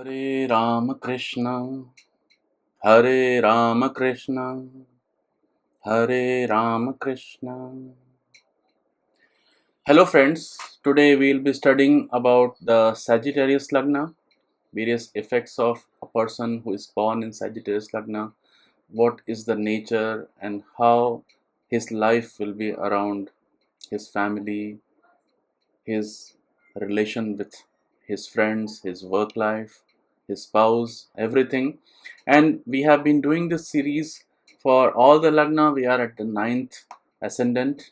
Hare Rama Krishna, Hare Rama Krishna, Hare Rama Krishna. Hello friends, today we will be studying about the Sagittarius Lagna, various effects of a person who is born in Sagittarius Lagna, what is the nature and how his life will be around his family, his relation with his friends, his work life, his spouse, everything. And we have been doing this series for all the Lagna. We are at the ninth ascendant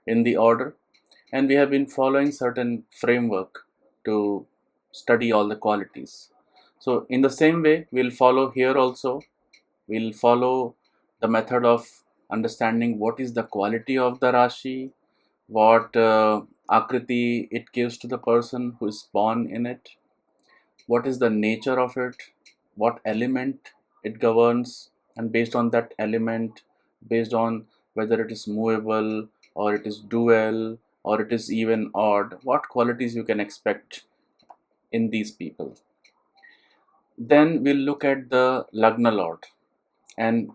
in the order, and we have been following certain framework to study all the qualities. So, in the same way, we'll follow here also. We'll follow the method of understanding what is the quality of the Rashi, what akriti it gives to the person who is born in it, what is the nature of it, what element it governs, and based on that element, based on whether it is movable or it is dual or it is even odd, what qualities you can expect in these people. Then we'll look at the Lagna Lord and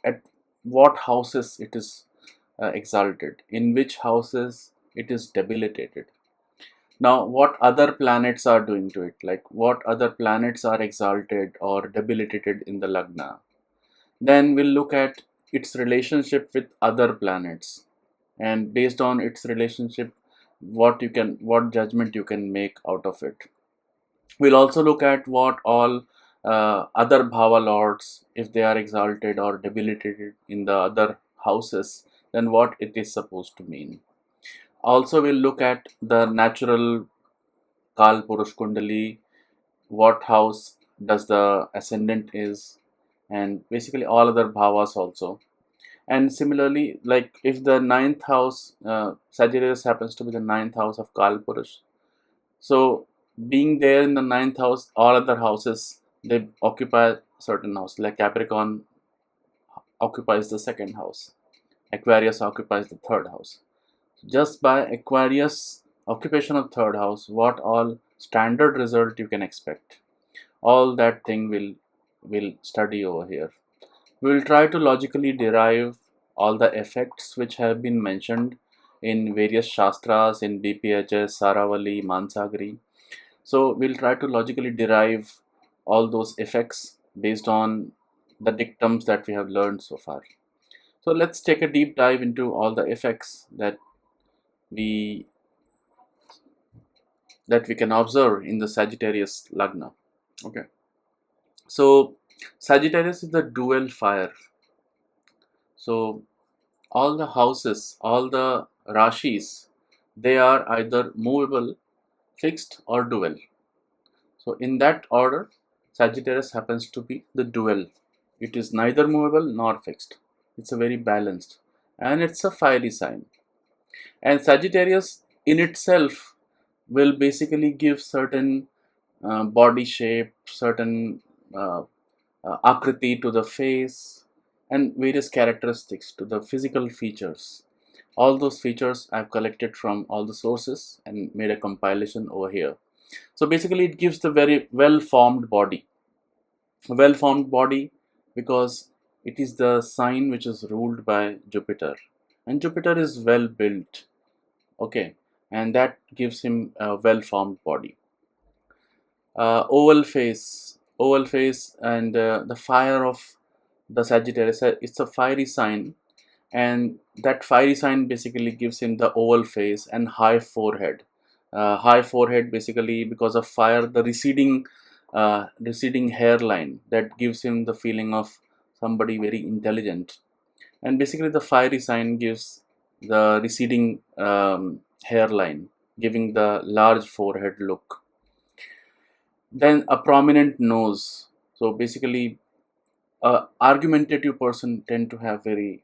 at what houses it is exalted, in which houses it is debilitated. Now, what other planets are doing to it? Like what other planets are exalted or debilitated in the Lagna? Then we'll look at its relationship with other planets, and based on its relationship, what judgment you can make out of it. We'll also look at what all other Bhava lords, if they are exalted or debilitated in the other houses, then what it is supposed to mean. Also, we'll look at the natural Kal Purush Kundali, what house does the ascendant is, and basically all other bhavas also. And similarly, like if the ninth house, Sagittarius happens to be the ninth house of Kal Purush, so being there in the ninth house, all other houses they occupy certain house. Like Capricorn occupies the second house, Aquarius occupies the third house. Just by Aquarius occupation of third house, what all standard result you can expect, all that thing will study over here. We will try to logically derive all the effects which have been mentioned in various shastras, in BPHS, Saravali, Mansagri. So we'll try to logically derive all those effects based on the dictums that we have learned so far. So let's take a deep dive into all the effects we that we can observe in the Sagittarius Lagna. Okay, so Sagittarius is the dual fire. So all the houses, all the rashis, they are either movable, fixed, or dual. So in that order, Sagittarius happens to be the dual. It is neither movable nor fixed. It's a very balanced, and it's a fiery sign. And Sagittarius in itself will basically give certain body shape, certain uh, akriti to the face, and various characteristics to the physical features. All those features I've collected from all the sources and made a compilation over here. So basically, it gives the very well formed body. A well formed body because it is the sign which is ruled by Jupiter, and Jupiter is well built. Okay, and that gives him a well formed body. Oval face, and the fire of the Sagittarius. It's a fiery sign, and that fiery sign basically gives him the oval face and high forehead. High forehead basically because of fire, the receding hairline that gives him the feeling of somebody very intelligent. And basically, the fiery sign gives the receding hairline, giving the large forehead look. Then a prominent nose. So basically, argumentative person tend to have very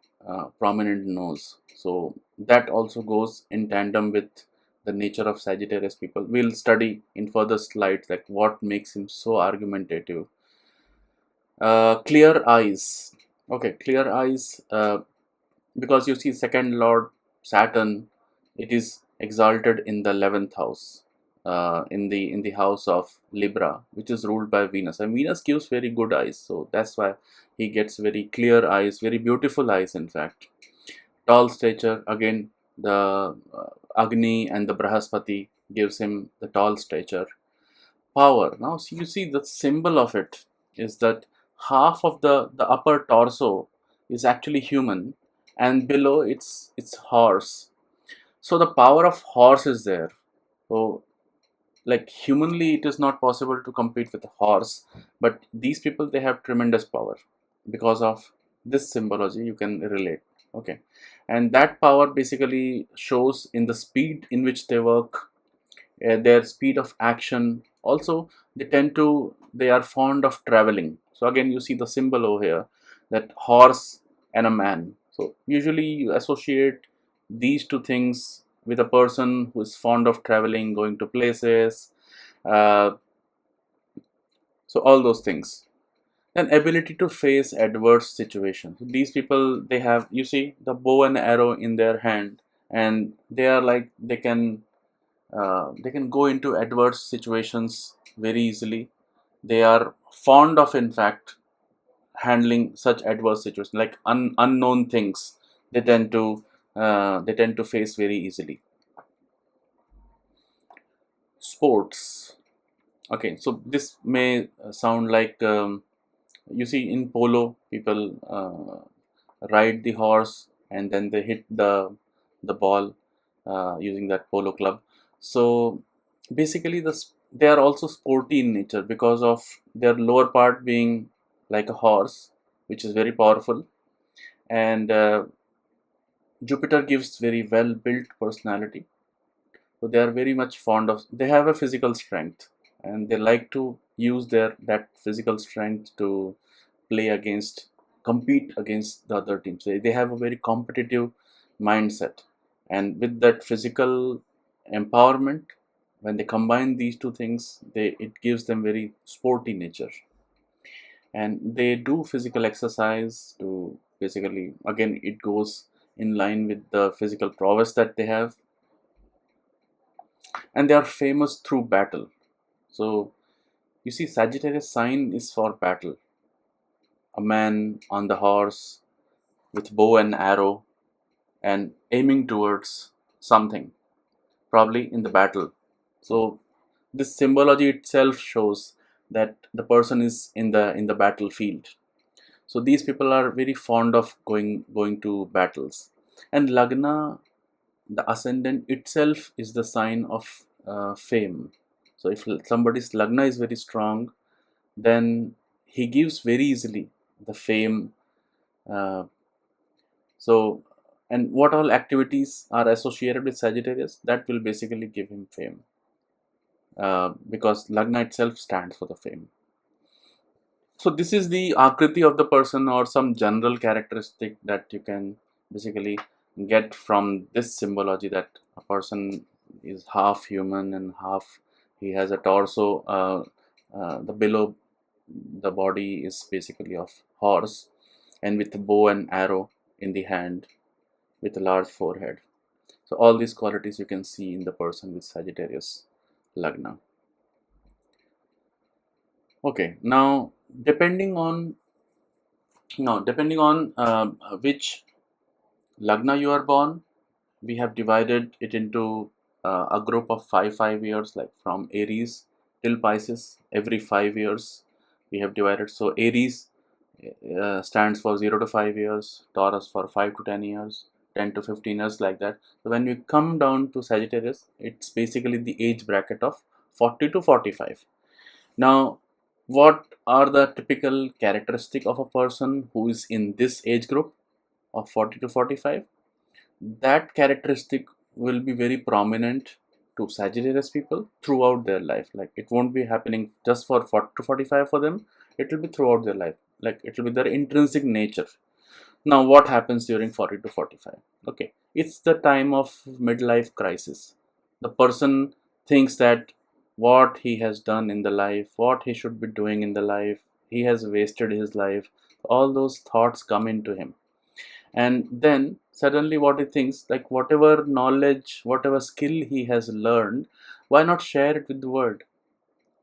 prominent nose. So that also goes in tandem with the nature of Sagittarius people. We'll study in further slides like what makes him so argumentative. Clear eyes. Okay, clear eyes. Because you see, second lord Saturn, it is exalted in the 11th house. in the house of Libra, which is ruled by Venus, and Venus gives very good eyes, so that's why he gets very clear eyes, very beautiful eyes. In fact, tall stature, again the Agni and the Brahaspati gives him the tall stature. Power, now you see the symbol of it is that half of the upper torso is actually human, and below it's horse. So the power of horse is there. So like humanly it is not possible to compete with a horse, but these people, they have tremendous power because of this symbology. You can relate. Okay, and that power basically shows in the speed in which they work, their speed of action. Also, they are fond of traveling. So again, you see the symbol over here, that horse and a man. So usually you associate these two things with a person who is fond of traveling, going to places, uh, so all those things. Then ability to face adverse situations. These people, they have, you see the bow and arrow in their hand, and they are like, they can go into adverse situations very easily. They are fond of, in fact, handling such adverse situations, like unknown things. They tend to face very easily. Sports. Okay, so this may sound like, you see in polo, people ride the horse and then they hit the ball using that polo club. So basically, they are also sporty in nature because of their lower part being like a horse, which is very powerful, and Jupiter gives very well built personality. So they are very much fond of. They have a physical strength, and they like to use that physical strength to play against, compete against the other teams. They have a very competitive mindset, and with that physical empowerment, when they combine these two things, it gives them very sporty nature, and they do physical exercise to basically, again, it goes in line with the physical prowess that they have, and they are famous through battle. So you see, Sagittarius sign is for battle. A man on the horse with bow and arrow and aiming towards something, probably in the battle. So this symbology itself shows that the person is in the battlefield. So these people are very fond of going to battles. And Lagna, the ascendant itself, is the sign of fame. So if somebody's Lagna is very strong, then he gives very easily the fame. Uh, so, and what all activities are associated with Sagittarius, that will basically give him fame, because Lagna itself stands for the fame. So this is the akriti of the person, or some general characteristic that you can basically get from this symbology, that a person is half human and half, he has a torso, the below the body is basically of horse, and with a bow and arrow in the hand, with a large forehead. So all these qualities you can see in the person with Sagittarius Lagna. Okay, now depending on which Lagna you are born, we have divided it into a group of 5 years, like from Aries till Pisces. Every 5 years we have divided. So Aries stands for 0 to 5 years, Taurus for 5 to 10 years, 10 to 15 years, like that. So when we come down to Sagittarius, it's basically the age bracket of 40 to 45. Now, what are the typical characteristic of a person who is in this age group of 40 to 45? That characteristic will be very prominent to Sagittarius people throughout their life. Like, it won't be happening just for 40 to 45 for them, it will be throughout their life. Like, it will be their intrinsic nature. Now, what happens during 40 to 45? Okay, it's the time of midlife crisis. The person thinks that what he has done in the life, what he should be doing in the life, he has wasted his life. All those thoughts come into him, and then suddenly what he thinks, like whatever knowledge, whatever skill he has learned, Why not share it with the world?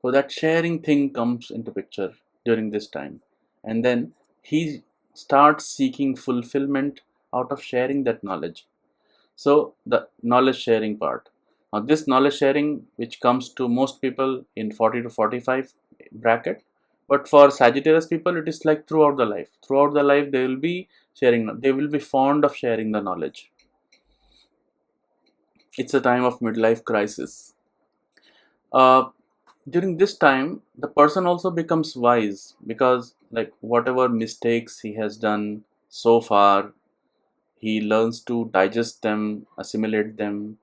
So that sharing thing comes into picture during this time, and then he starts seeking fulfillment out of sharing that knowledge. So the knowledge sharing part. Now this knowledge sharing, which comes to most people in 40 to 45 bracket, but for Sagittarius people it is like throughout the life. Throughout the life they will be sharing. They will be fond of sharing the knowledge. It's a time of midlife crisis. Uh, During this time the person also becomes wise, because like whatever mistakes he has done so far, he learns to digest them, assimilate them,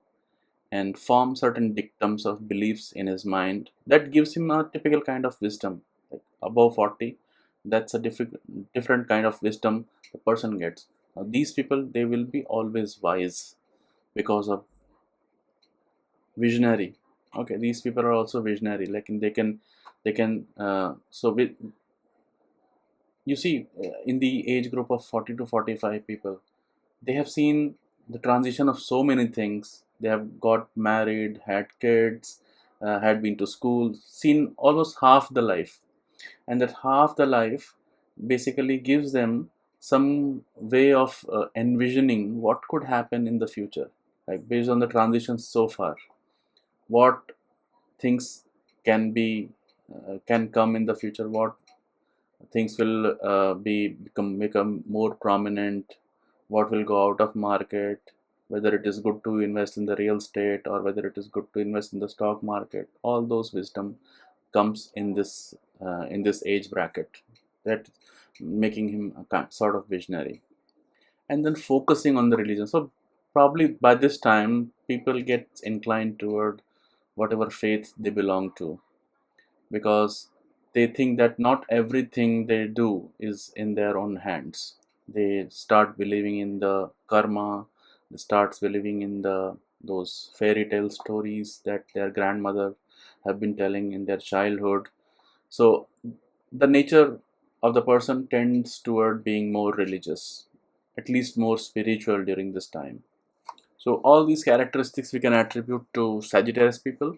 and form certain dictums of beliefs in his mind that gives him a typical kind of wisdom. Like above 40, that's a different kind of wisdom the person gets. Now, these people, they will be always wise because of visionary. Okay, these people are also visionary, like so with, you see, in the age group of 40 to 45 people, they have seen the transition of so many things. They have got married, had kids, had been to school, seen almost half the life, and that half the life basically gives them some way of envisioning what could happen in the future, like based on the transitions so far, what things can be can come in the future, what things will become more prominent, what will go out of market, whether it is good to invest in the real estate or whether it is good to invest in the stock market. All those wisdom comes in this age bracket, that making him a sort of visionary. And then focusing on the religion. So probably by this time people get inclined toward whatever faith they belong to, because they think that not everything they do is in their own hands. They start believing in the karma, they start believing in the those fairy tale stories that their grandmother have been telling in their childhood. So the nature of the person tends toward being more religious, at least more spiritual during this time. So all these characteristics we can attribute to Sagittarius people,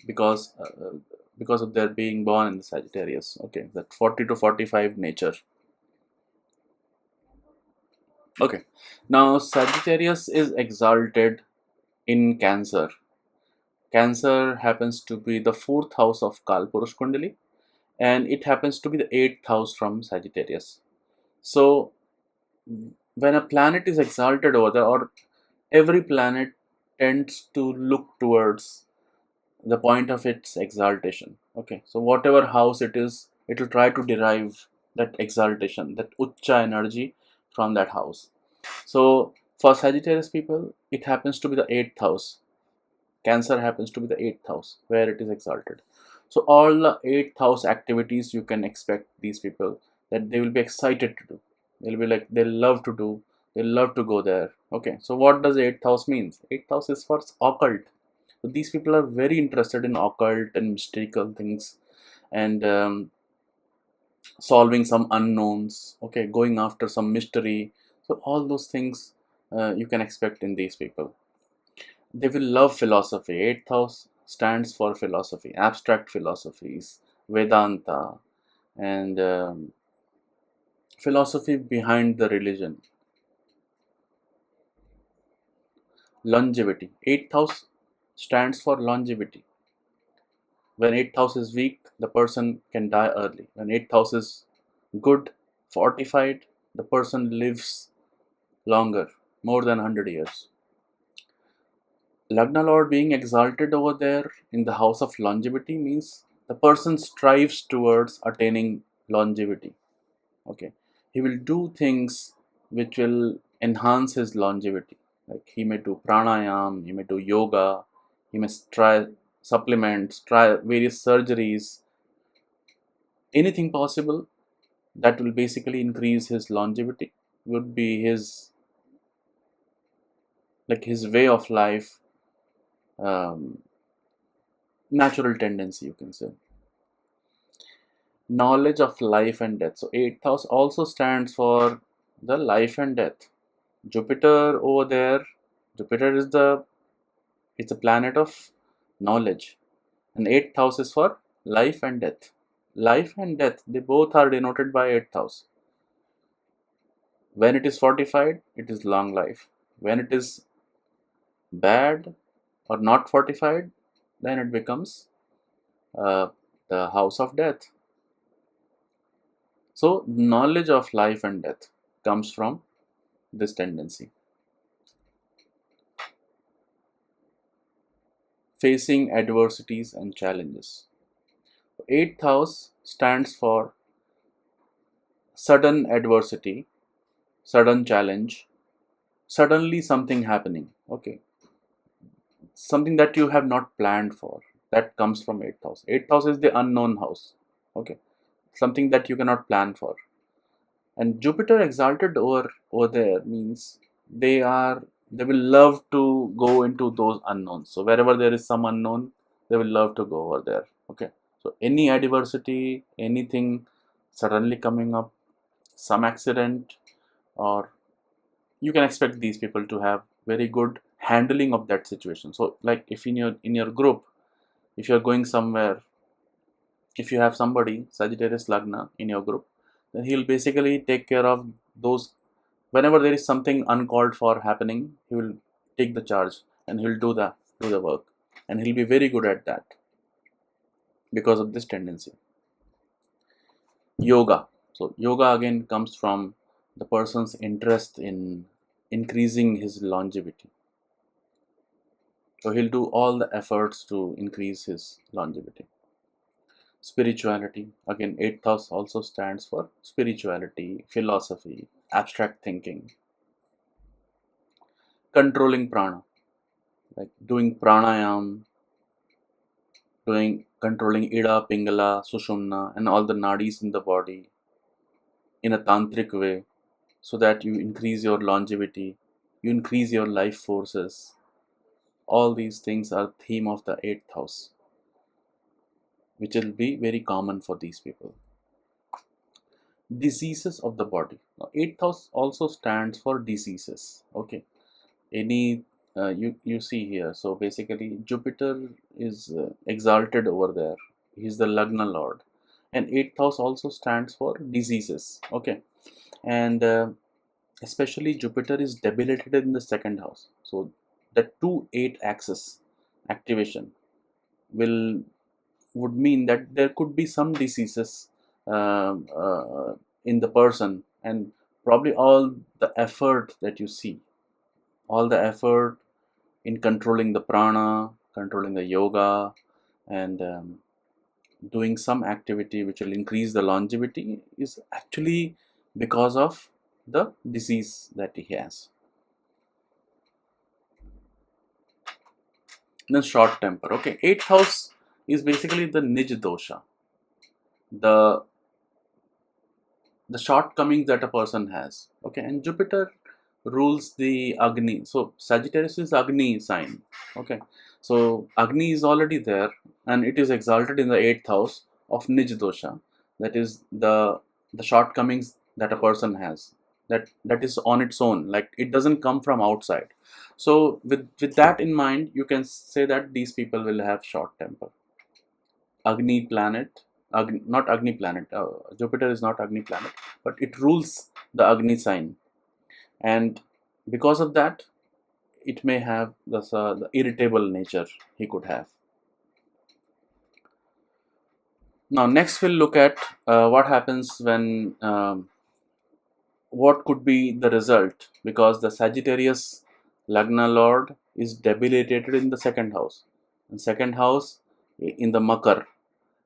because because of their being born in the Sagittarius. Okay, that 40 to 45 nature. Okay, now Sagittarius is exalted in Cancer. Cancer happens to be the fourth house of Kalpurush Kundali, and it happens to be the eighth house from Sagittarius. So when a planet is exalted over there, or every planet tends to look towards the point of its exaltation. Okay, so whatever house it is, it will try to derive that exaltation, that ucha energy from that house. So for Sagittarius people, it happens to be the eighth house. Cancer happens to be the eighth house where it is exalted. So all the eighth house activities you can expect these people that they will be excited to do. They'll be like they'll love to do. They'll love to go there. Okay, so what does eighth house means? Eighth house is for occult. So these people are very interested in occult and mystical things, and solving some unknowns. Okay, going after some mystery. So all those things you can expect in these people. They will love philosophy. Eighth house stands for philosophy, abstract philosophies, Vedanta, and philosophy behind the religion. Longevity. Eighth house stands for longevity. When eighth house is weak, the person can die early. When eighth house is good, fortified, the person lives longer, more than 100 years. Lagna Lord being exalted over there in the house of longevity means the person strives towards attaining longevity. Okay, he will do things which will enhance his longevity. Like he may do pranayam, he may do yoga, he may try supplements, try various surgeries, anything possible that will basically increase his longevity would be his, like his way of life, um, natural tendency, you can say. Knowledge of life and death. So eighth house also stands for the life and death. Jupiter over there, Jupiter is the, it's a planet of knowledge. And 8th house is for life and death. Life and death, they both are denoted by 8th house. When it is fortified, it is long life. When it is bad or not fortified, then it becomes uh, the house of death. So, knowledge of life and death comes from this tendency. Facing adversities and challenges. 8th house stands for sudden adversity, sudden challenge, suddenly something happening. Okay, something that you have not planned for, that comes from 8th house. 8th house is the unknown house. Okay, something that you cannot plan for. And Jupiter exalted over there means they will love to go into those unknowns. So wherever there is some unknown, they will love to go over there. Okay, so any adversity, anything suddenly coming up, some accident, or you can expect these people to have very good handling of that situation. So like if in your group, if you're going somewhere, if you have somebody Sagittarius Lagna in your group, then he'll basically take care of those. Whenever there is something uncalled for happening, he will take the charge and he'll do the work, and he'll be very good at that because of this tendency. Yoga. So yoga again comes from the person's interest in increasing his longevity. So he'll do all the efforts to increase his longevity. Spirituality. Again, 8th house also stands for spirituality, philosophy, abstract thinking. Controlling prana, like doing pranayam, doing controlling ida, pingala, sushumna, and all the nadis in the body in a tantric way, so that you increase your longevity, you increase your life forces. All these things are theme of the 8th house, which will be very common for these people. Diseases of the body. Now, 8th house also stands for diseases. Okay, any you see here. So basically, Jupiter is exalted over there. He's the Lagna lord, and 8th house also stands for diseases. Okay, and especially Jupiter is debilitated in the second house. So the 2-8 axis activation will would mean that there could be some diseases in the person, and probably all the effort that you see, all the effort in controlling the prana, controlling the yoga, and doing some activity which will increase the longevity is actually because of the disease that he has. Then short temper. Okay, 8th house is basically the Nij dosha, the shortcomings that a person has. Okay, and Jupiter rules the Agni. So Sagittarius is Agni sign. Okay, so Agni is already there, and it is exalted in the 8th house of Nij dosha. That is the shortcomings that a person has. That is on its own. Like it doesn't come from outside. So with that in mind, you can say that these people will have short temper. Agni planet, not Agni planet. Jupiter is not Agni planet, but it rules the Agni sign, and because of that, it may have the irritable nature he could have. Now, next we'll look at what happens when what could be the result, because the Sagittarius Lagna Lord is debilitated in the second house, and second house in the Makar.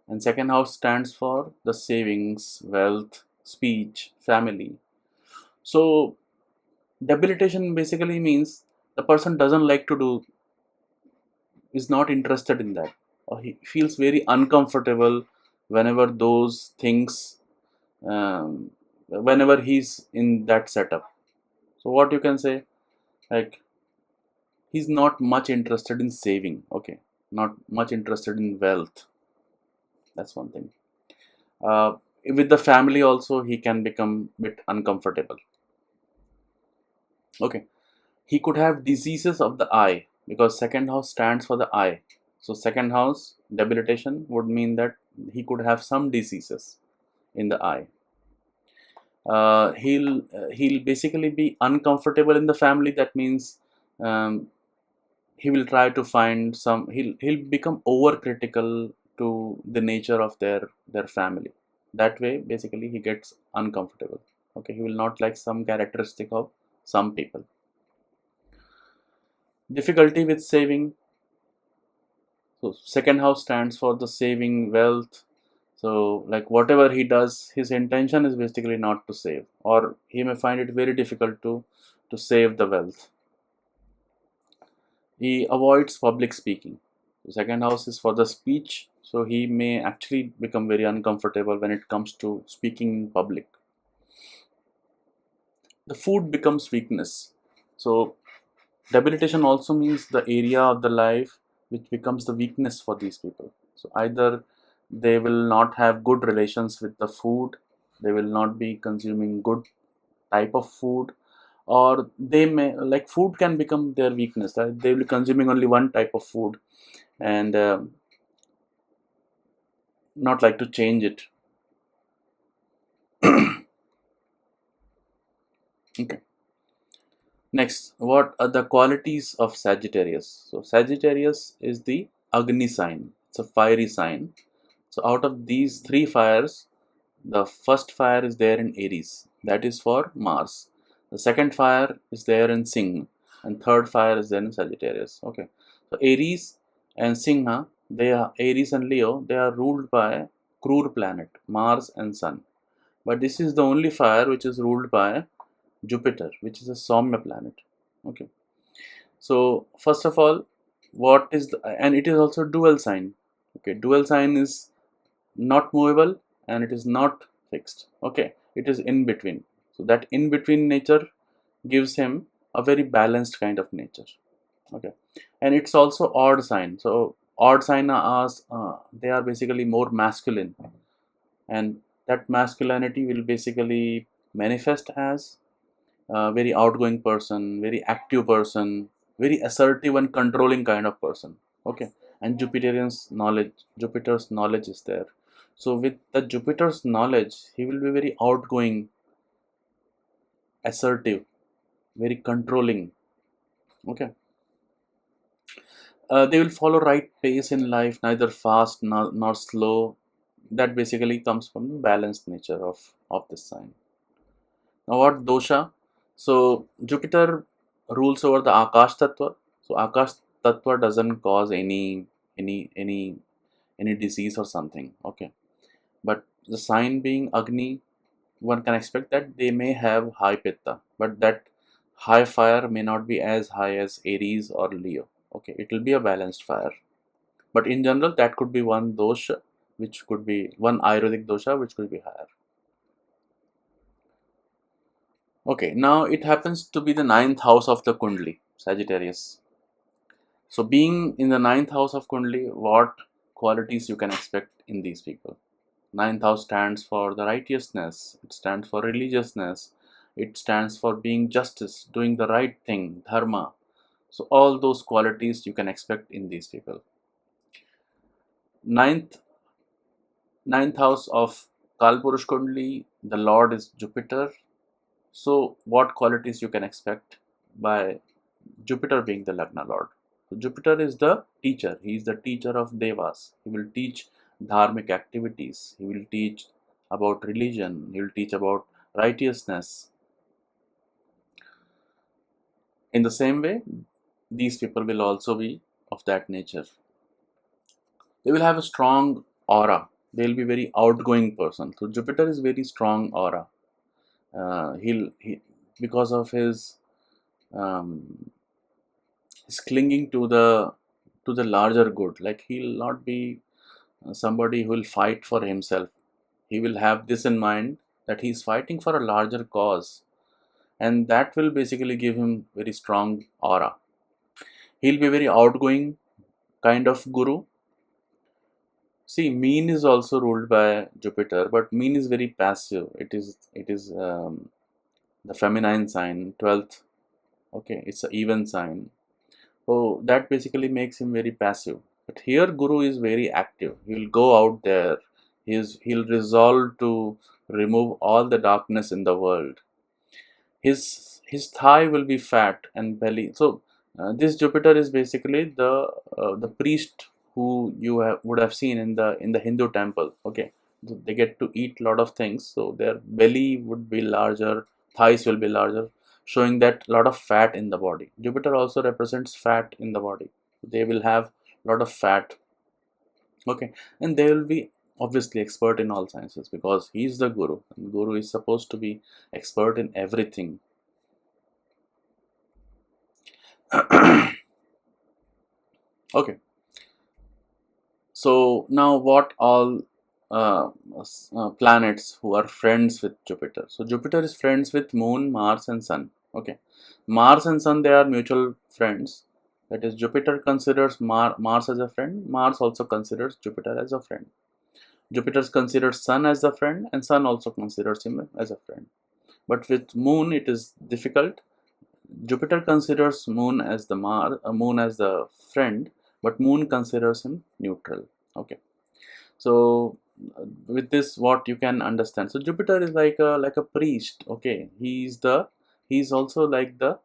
And second house stands for the savings, wealth, speech, family. So debilitation basically means the person doesn't like to do, is not interested in that, or he feels very uncomfortable whenever those things, whenever he's in that setup. So what you can say, like he's not much interested in saving. Okay, not much interested in wealth. That's one thing. uh, with the family also he can become a bit uncomfortable. Okay, he could have diseases of the eye because second house stands for the eye. So second house debilitation would mean that he could have some diseases in the eye. He'll basically be uncomfortable in the family. That means um, he will try to find some. He'll become overcritical to the nature of their family. That way, basically, he gets uncomfortable. Okay, he will not like some characteristic of some people. Difficulty with saving. So second house stands for the saving wealth. So like whatever he does, his intention is basically not to save, or he may find it very difficult to save the wealth. He avoids public speaking. The second house is for the speech, so he may actually become very uncomfortable when it comes to speaking in public. The food becomes weakness. So debilitation also means the area of the life which becomes the weakness for these people. So either they will not have good relations with the food, they will not be consuming good type of food, or they may like food can become their weakness, right? They will be consuming only one type of food and not like to change it. Okay. Next, what are the qualities of Sagittarius? So Sagittarius is the Agni sign. It's a fiery sign. So out of these three fires, the first fire is there in Aries. That is for Mars. The second fire is there in Singh, and third fire is there in Sagittarius. Okay. So Aries and Singha, they are Aries and Leo. They are ruled by cruel planet Mars and Sun. But this is the only fire which is ruled by Jupiter, which is a Soumya planet. Okay. So first of all, what is the, and it is also dual sign. Okay, dual sign is not movable and it is not fixed. Okay, it is in between. So that in between nature gives him a very balanced kind of nature. Okay, and it's also odd sign. So odd sign are they are basically more masculine, and that masculinity will basically manifest as a very outgoing person, very active person, very assertive and controlling kind of person. Okay, and Jupiter's knowledge is there. So with the Jupiter's knowledge, he will be very outgoing, assertive, very controlling. Okay, they will follow right pace in life, neither fast nor slow. That basically comes from the balanced nature of this sign. Now, what dosha? So Jupiter rules over the Akash Tattva. So Akash Tattva doesn't cause any any any disease or something. Okay, but the sign being Agni, one can expect that they may have high Pitta, but that high fire may not be as high as Aries or Leo. Okay, it will be a balanced fire. But in general, that could be one dosha, which could be one Ayurvedic dosha, which could be higher. Okay, now it happens to be the ninth house of the Kundli, Sagittarius. So, being in the ninth house of Kundli, what qualities you can expect in these people? Ninth house stands for the righteousness, it stands for religiousness, it stands for being justice, doing the right thing, dharma. So, all those qualities you can expect in these people. Ninth, ninth house of Kalpurush Kundli, the Lord is Jupiter. So, what qualities you can expect by Jupiter being the Lagna Lord? So Jupiter is the teacher. He is the teacher of Devas. He will teach dharmic activities. He will teach about religion. He will teach about righteousness. In the same way, these people will also be of that nature. They will have a strong aura. They will be very outgoing person. So Jupiter is very strong aura. He because of um, his clinging to the larger good. Like he'll not be somebody who will fight for himself. He will have this in mind that he is fighting for a larger cause, and that will basically give him very strong aura. He'll be very outgoing kind of guru. See, mean is also ruled by Jupiter, but mean is very passive. It is the feminine sign, 12th. Okay, it's an even sign. So that basically makes him very passive. But here Guru is very active. He will go out there. He'll resolve to remove all the darkness in the world. His thigh will be fat and belly. So this Jupiter is basically the priest who you would have seen in the Hindu temple. Okay, so they get to eat a lot of things, so their belly would be larger, thighs will be larger, showing that a lot of fat in the body. Jupiter also represents fat in the body. They will have a lot of fat. Okay, and they will be obviously expert in all sciences because he is the guru. And guru is supposed to be expert in everything. Okay, so now what all planets who are friends with Jupiter? So Jupiter is friends with Moon, Mars, and Sun. Okay, Mars and Sun, they are mutual friends. That is, Jupiter considers Mars as a friend. Mars also considers Jupiter as a friend. Jupiter considers Sun as a friend, and Sun also considers him as a friend. But with Moon, it is difficult. Jupiter considers Moon as the friend, but Moon considers him neutral. Okay, so with this, what you can understand? So Jupiter is like a priest. Okay, he's also like the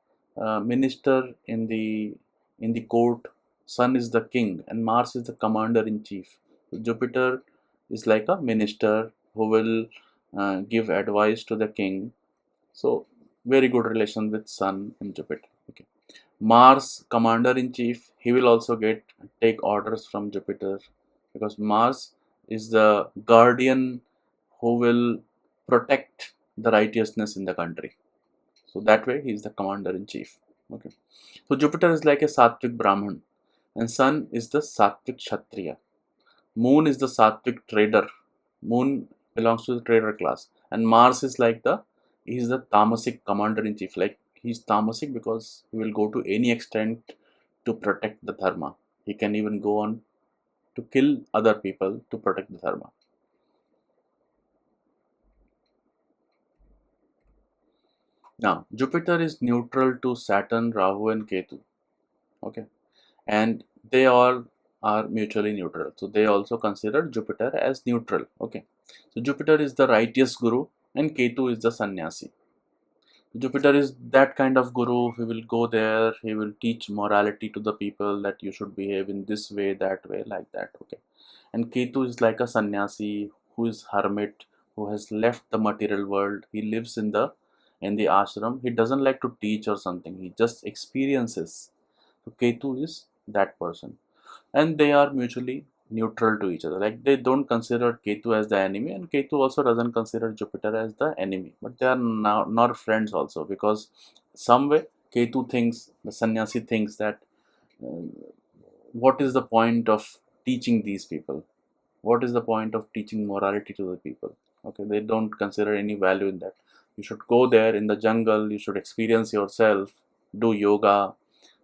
minister in the court. Sun is the king, and Mars is the commander in chief. So Jupiter is like a minister who will give advice to the king. So very good relation with Sun and Jupiter. Okay. Mars, commander in chief, he will also take orders from Jupiter because Mars is the guardian who will protect the righteousness in the country. So that way he is the commander in chief. Okay. So Jupiter is like a Sattvic Brahman, and Sun is the Sattvic Kshatriya. Moon is the Sattvic trader. Moon belongs to the trader class, and Mars is like the he is the Tamasic commander in chief. Like he's Tamasic because he will go to any extent to protect the dharma. He can even go on to kill other people to protect the dharma. Now Jupiter is neutral to Saturn, Rahu, and Ketu. Okay, and they all are mutually neutral. So they also consider Jupiter as neutral. Okay, so Jupiter is the righteous guru, and Ketu is the sannyasi. Jupiter is that kind of guru. He will go there, he will teach morality to the people that you should behave in this way, that way, like that. Okay. And Ketu is like a sannyasi who is hermit, who has left the material world. He lives in the ashram. He doesn't like to teach or something. He just experiences. So Ketu is that person, and they are mutually neutral to each other. Like they don't consider Ketu as the enemy, and Ketu also doesn't consider Jupiter as the enemy. But they are now not friends also because some way Ketu thinks the sannyasi thinks that uh, what is the point of teaching these people? What is the point of teaching morality to the people? Okay, they don't consider any value in that. You should go there in the jungle. You should experience yourself, do yoga.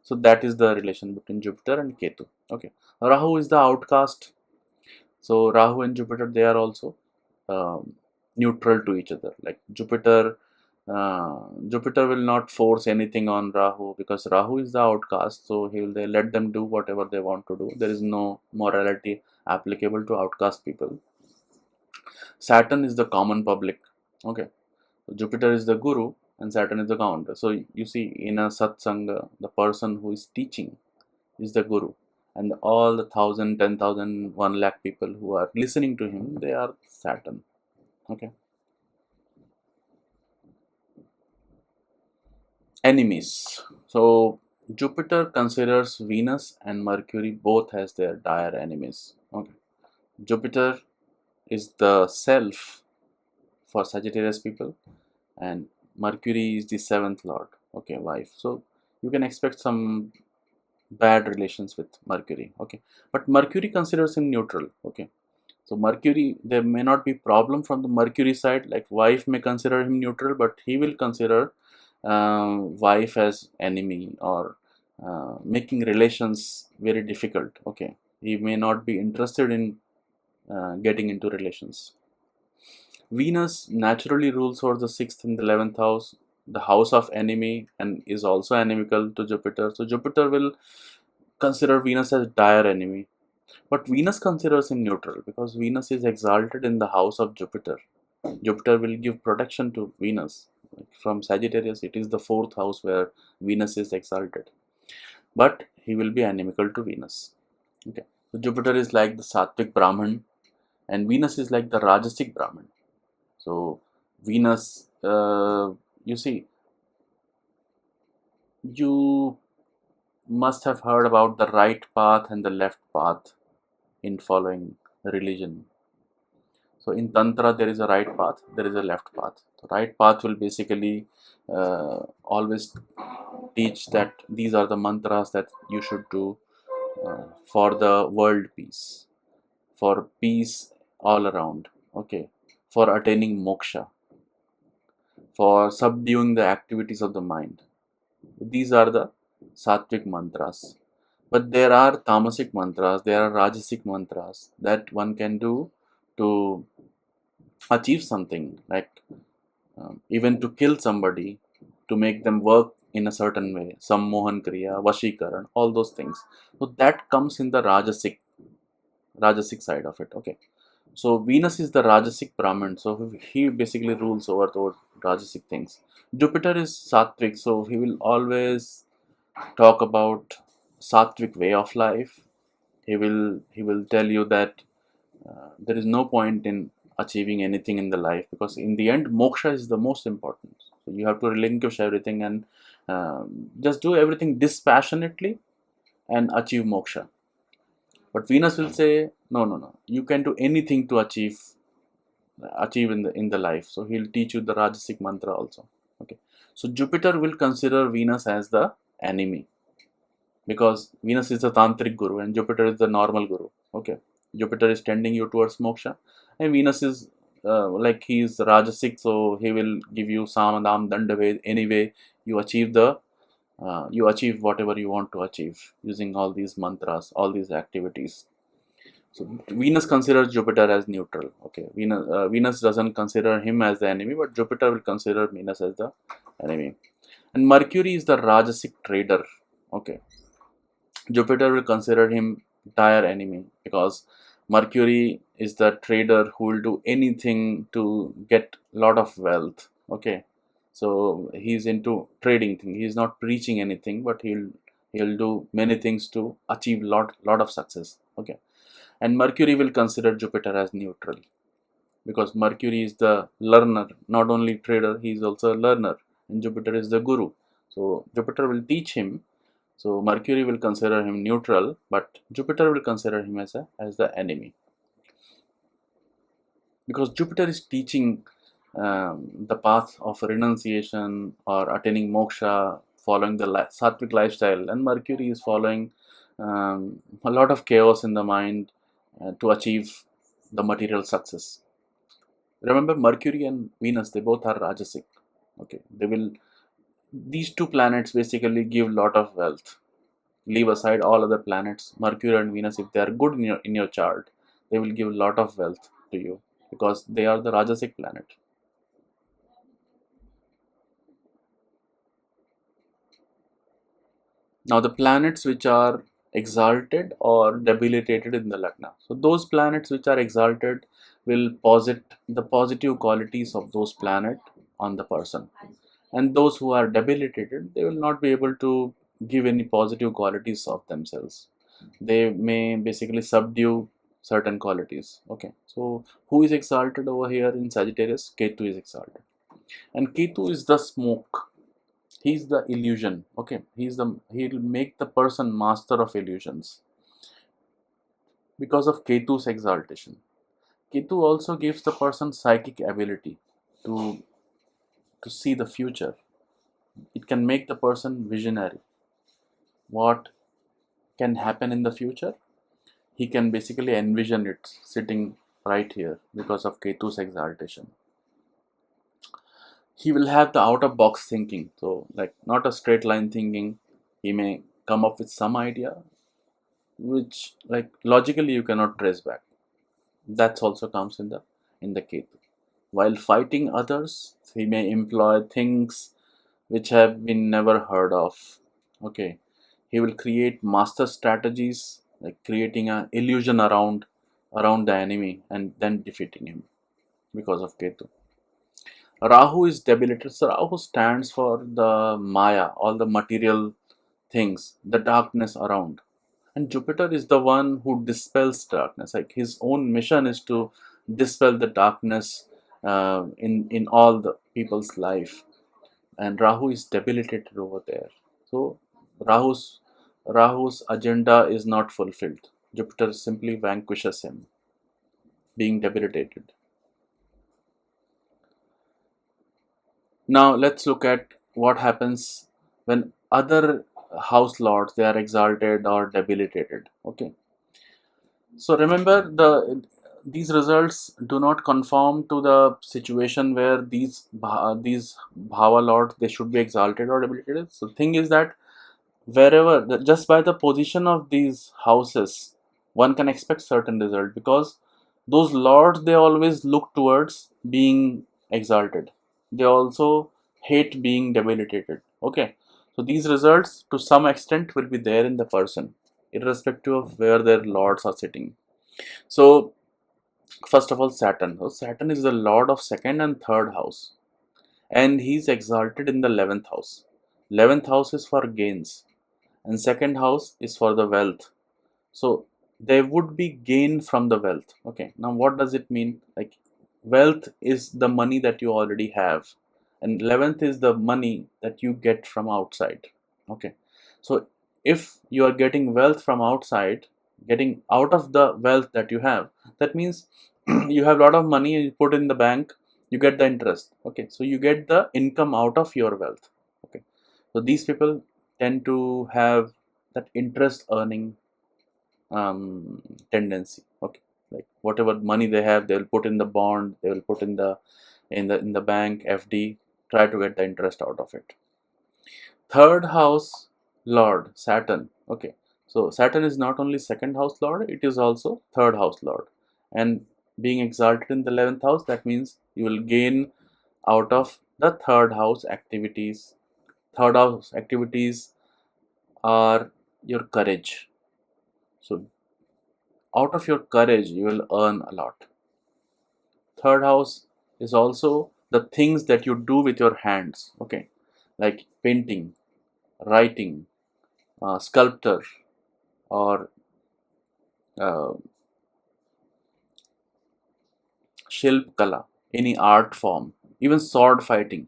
So that is the relation between Jupiter and Ketu. Okay, Rahu is the outcast. So Rahu and Jupiter, they are also um, neutral to each other. Like Jupiter will not force anything on Rahu because Rahu is the outcast. So he will they let them do whatever they want to do. There is no morality applicable to outcast people. Saturn is the common public. Okay, Jupiter is the guru and Saturn is the counter. So you see in a satsanga, the person who is teaching is the guru, and all the 1,000, 10,000, 1 lakh people who are listening to him, they are Saturn. Okay, enemies. So Jupiter considers Venus and Mercury both as their dire enemies. Okay, Jupiter is the self for Sagittarius people, and Mercury is the seventh lord. Okay, wife. So you can expect some bad relations with Mercury. Okay, but Mercury considers him neutral. Okay, so Mercury, there may not be problem from the Mercury side. Like wife may consider him neutral, but he will consider wife as enemy or making relations very difficult. Okay, he may not be interested in getting into relations. Venus naturally rules over the sixth and the 11th house, the house of enemy, and is also inimical to Jupiter. So Jupiter will consider Venus as dire enemy. But Venus considers him neutral because Venus is exalted in the house of Jupiter. Jupiter will give protection to Venus. From Sagittarius, it is the fourth house where Venus is exalted. But he will be inimical to Venus. Okay. So Jupiter is like the Sattvic Brahman and Venus is like the Rajasic Brahman. So Venus, you see, you must have heard about the right path and the left path in following religion. So in Tantra, there is a right path, there is a left path. The right path will basically always teach that these are the mantras that you should do for the world peace, for peace all around, okay, for attaining moksha, for subduing the activities of the mind. These are the sattvic mantras. But there are tamasic mantras, there are rajasic mantras that one can do to achieve something, like even to kill somebody, to make them work in a certain way, sammohan kriya, vashikaran, all those things. So that comes in the rajasic side of it. Okay. So Venus is the Rajasic Brahman, so he basically rules over the Rajasic things. Jupiter is Sattvic, so he will always talk about Sattvic way of life. He will tell you that there is no point in achieving anything in the life because in the end moksha is the most important. So you have to relinquish everything and just do everything dispassionately and achieve moksha. But Venus will say, no, no, no. You can do anything to achieve in the life. So he'll teach you the Rajasic mantra also. Okay. So Jupiter will consider Venus as the enemy because Venus is the tantric guru and Jupiter is the normal guru. Okay. Jupiter is tending you towards moksha, and Venus is like he is Rajasic, so he will give you samadam dandave. Anyway, you achieve you achieve whatever you want to achieve using all these mantras, all these activities. So Venus considers Jupiter as neutral. Okay, Venus doesn't consider him as the enemy, but Jupiter will consider Venus as the enemy. And Mercury is the Rajasic trader. Okay, Jupiter will consider him dire enemy because Mercury is the trader who will do anything to get lot of wealth. Okay, so he's into trading thing. He's not preaching anything, but he'll do many things to achieve lot of success. Okay, and Mercury will consider Jupiter as neutral because Mercury is the learner, not only trader. He is also a learner, and Jupiter is the guru. So Jupiter will teach him, so Mercury will consider him neutral, but Jupiter will consider him as the enemy because Jupiter is teaching the path of renunciation or attaining moksha, following the sattvic lifestyle, and Mercury is following a lot of chaos in the mind to achieve the material success. Remember, Mercury and Venus, they both are Rajasic. Okay, these two planets basically give lot of wealth. Leave aside all other planets, Mercury and Venus, if they are good in your chart, they will give a lot of wealth to you because they are the Rajasic planet. Now the planets which are exalted or debilitated in the Lagna. So those planets which are exalted will posit the positive qualities of those planet on the person. And those who are debilitated, they will not be able to give any positive qualities of themselves. They may basically subdue certain qualities. Okay, so who is exalted over here in Sagittarius? Ketu is exalted, and Ketu is the smoke. He's the illusion. Okay, he'll make the person master of illusions because of Ketu's exaltation. Ketu also gives the person psychic ability to to see the future. It can make the person visionary. What can happen in the future? He can basically envision it sitting right here because of Ketu's exaltation. He will have the out of box thinking, so like not a straight line thinking. He may come up with some idea which like logically you cannot trace back. That also comes in the Ketu. While fighting others, he may employ things which have been never heard of. Okay, he will create master strategies like creating an illusion around the enemy and then defeating him because of Ketu. Rahu is debilitated. So Rahu stands for the Maya, all the material things, the darkness around. And Jupiter is the one who dispels darkness. Like his own mission is to dispel the darkness in all the people's life. And Rahu is debilitated over there. So Rahu's Rahu's agenda is not fulfilled. Jupiter simply vanquishes him, being debilitated. Now let's look at what happens when other house lords they are exalted or debilitated. Okay. So remember these results do not conform to the situation where these bhava lords they should be exalted or debilitated. So thing is that just by the position of these houses one can expect certain result because those lords they always look towards being exalted, they also hate being debilitated. Okay, so these results to some extent will be there in the person irrespective of where their lords are sitting. So first of all, Saturn. So Saturn is the lord of second and third house, and he's exalted in the 11th house. 11th house is for gains and second house is for the wealth. So there would be gain from the wealth. Okay, now what does it mean? Like wealth is the money that you already have, and 11th is the money that you get from outside. Okay, so if you are getting wealth from outside, getting out of the wealth that you have, that means you have a lot of money you put in the bank, you get the interest. Okay, so you get the income out of your wealth. Okay, so these people tend to have that interest earning tendency. Okay, like whatever money they have they will put in the bond, they will put in the bank FD, try to get the interest out of it. Third house lord Saturn. Okay, so Saturn is not only second house lord, it is also third house lord, and being exalted in the 11th house, that means you will gain out of the third house activities. Third house activities are your courage. So out of your courage you will earn a lot. Third house is also the things that you do with your hands. Okay, like painting, writing, sculptor, or uh, shilp kala, any art form, even sword fighting.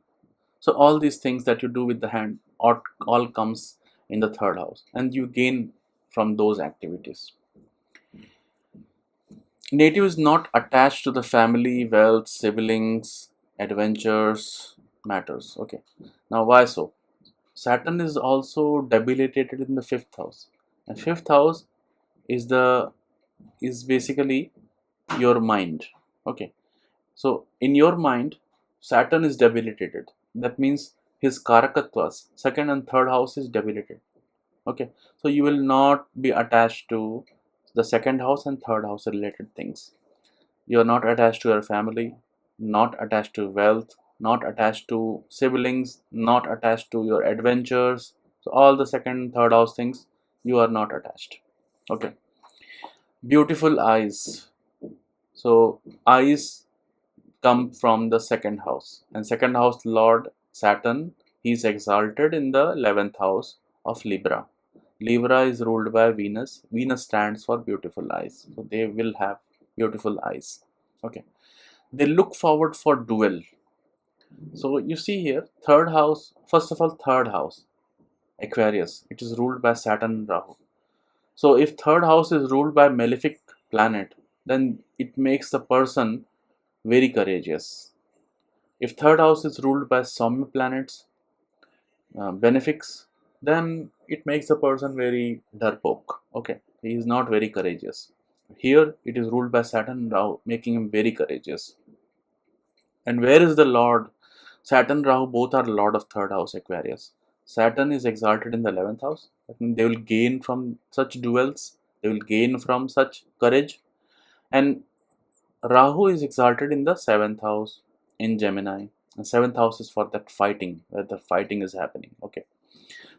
So all these things that you do with the hand all comes in the third house, and you gain from those activities. Native is not attached to the family, wealth, siblings, adventures, matters. Okay. Now why so? Saturn is also debilitated in the fifth house. And fifth house is the is basically your mind. Okay. So in your mind, Saturn is debilitated. That means his karakatwas, second and third house is debilitated. Okay. So you will not be attached to the second house and third house related things. You are not attached to your family, not attached to wealth, not attached to siblings, not attached to your adventures. So all the second, third house things, you are not attached. Okay. Beautiful eyes. So eyes come from the second house, and second house Lord Saturn, he is exalted in the 11th house of Libra. Libra is ruled by Venus. Venus stands for beautiful eyes. So they will have beautiful eyes. Okay. They look forward for duel. So you see here, third house, first of all, third house, Aquarius, it is ruled by Saturn and Rahu. So if third house is ruled by malefic planet, then it makes the person very courageous. If third house is ruled by Saumya planets, benefics, then it makes the person very darpok. Okay, he is not very courageous. Here it is ruled by Saturn and Rahu, making him very courageous. And where is the Lord? Saturn, Rahu, both are Lord of third house Aquarius. Saturn is exalted in the 11th house. That means they will gain from such duels, they will gain from such courage. And Rahu is exalted in the 7th house in Gemini. And 7th house is for that fighting, where the fighting is happening. Okay.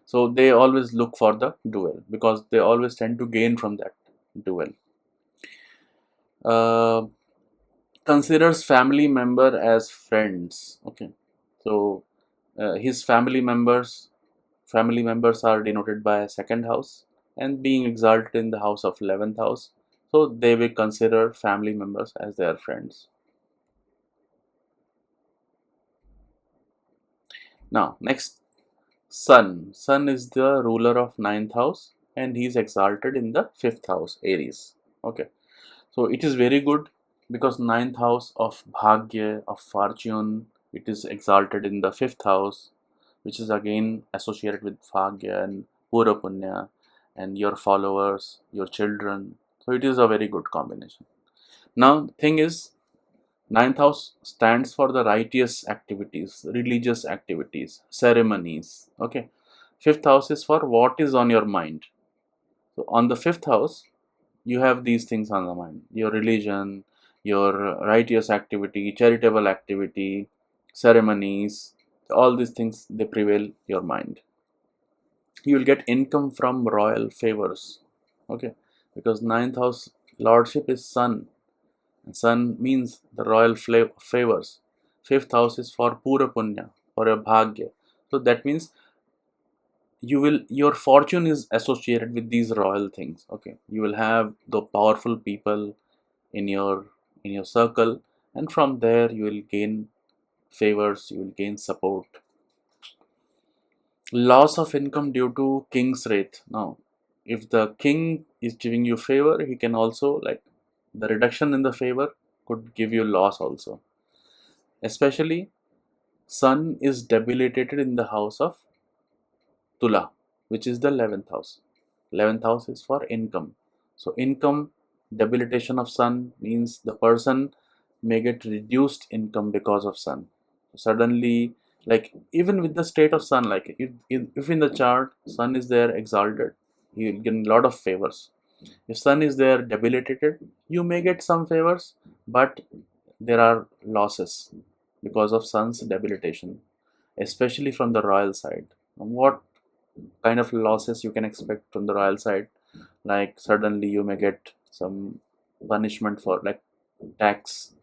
So they always look for the duel because they always tend to gain from that. do well. uh, Considers family member as friends. Okay, so his family members are denoted by second house and being exalted in the house of 11th house, so they will consider family members as their friends. Now next, sun is the ruler of ninth house and he is exalted in the fifth house, Aries. Okay, so it is very good because ninth house of bhagya, of fortune, it is exalted in the fifth house, which is again associated with bhagya and pura punya and your followers, your children. So it is a very good combination. Now thing is, ninth house stands for the righteous activities, religious activities, ceremonies. Okay, fifth house is for what is on your mind. So on the fifth house, you have these things on the mind: your religion, your righteous activity, charitable activity, ceremonies. All these things, they prevail your mind. You will get income from royal favors. Okay, because ninth house lordship is sun, and sun means the royal favors. Fifth house is for pura punya, for your bhagya. So that means your fortune is associated with these royal things. Okay, you will have the powerful people in your circle, and from there you will gain favors, you will gain support. Loss of income due to king's wrath. Now if the king is giving you favor, he can also, like, the reduction in the favor could give you loss also. Especially sun is debilitated in the house of Tula, which is the 11th house. 11th house is for income. So, income debilitation of sun means the person may get reduced income because of sun. Suddenly, like even with the state of sun, like if in the chart sun is there exalted, you will get a lot of favors. If sun is there debilitated, you may get some favors, but there are losses because of sun's debilitation, especially from the royal side. What kind of losses you can expect from the royal side? Like suddenly you may get some punishment for, like, tax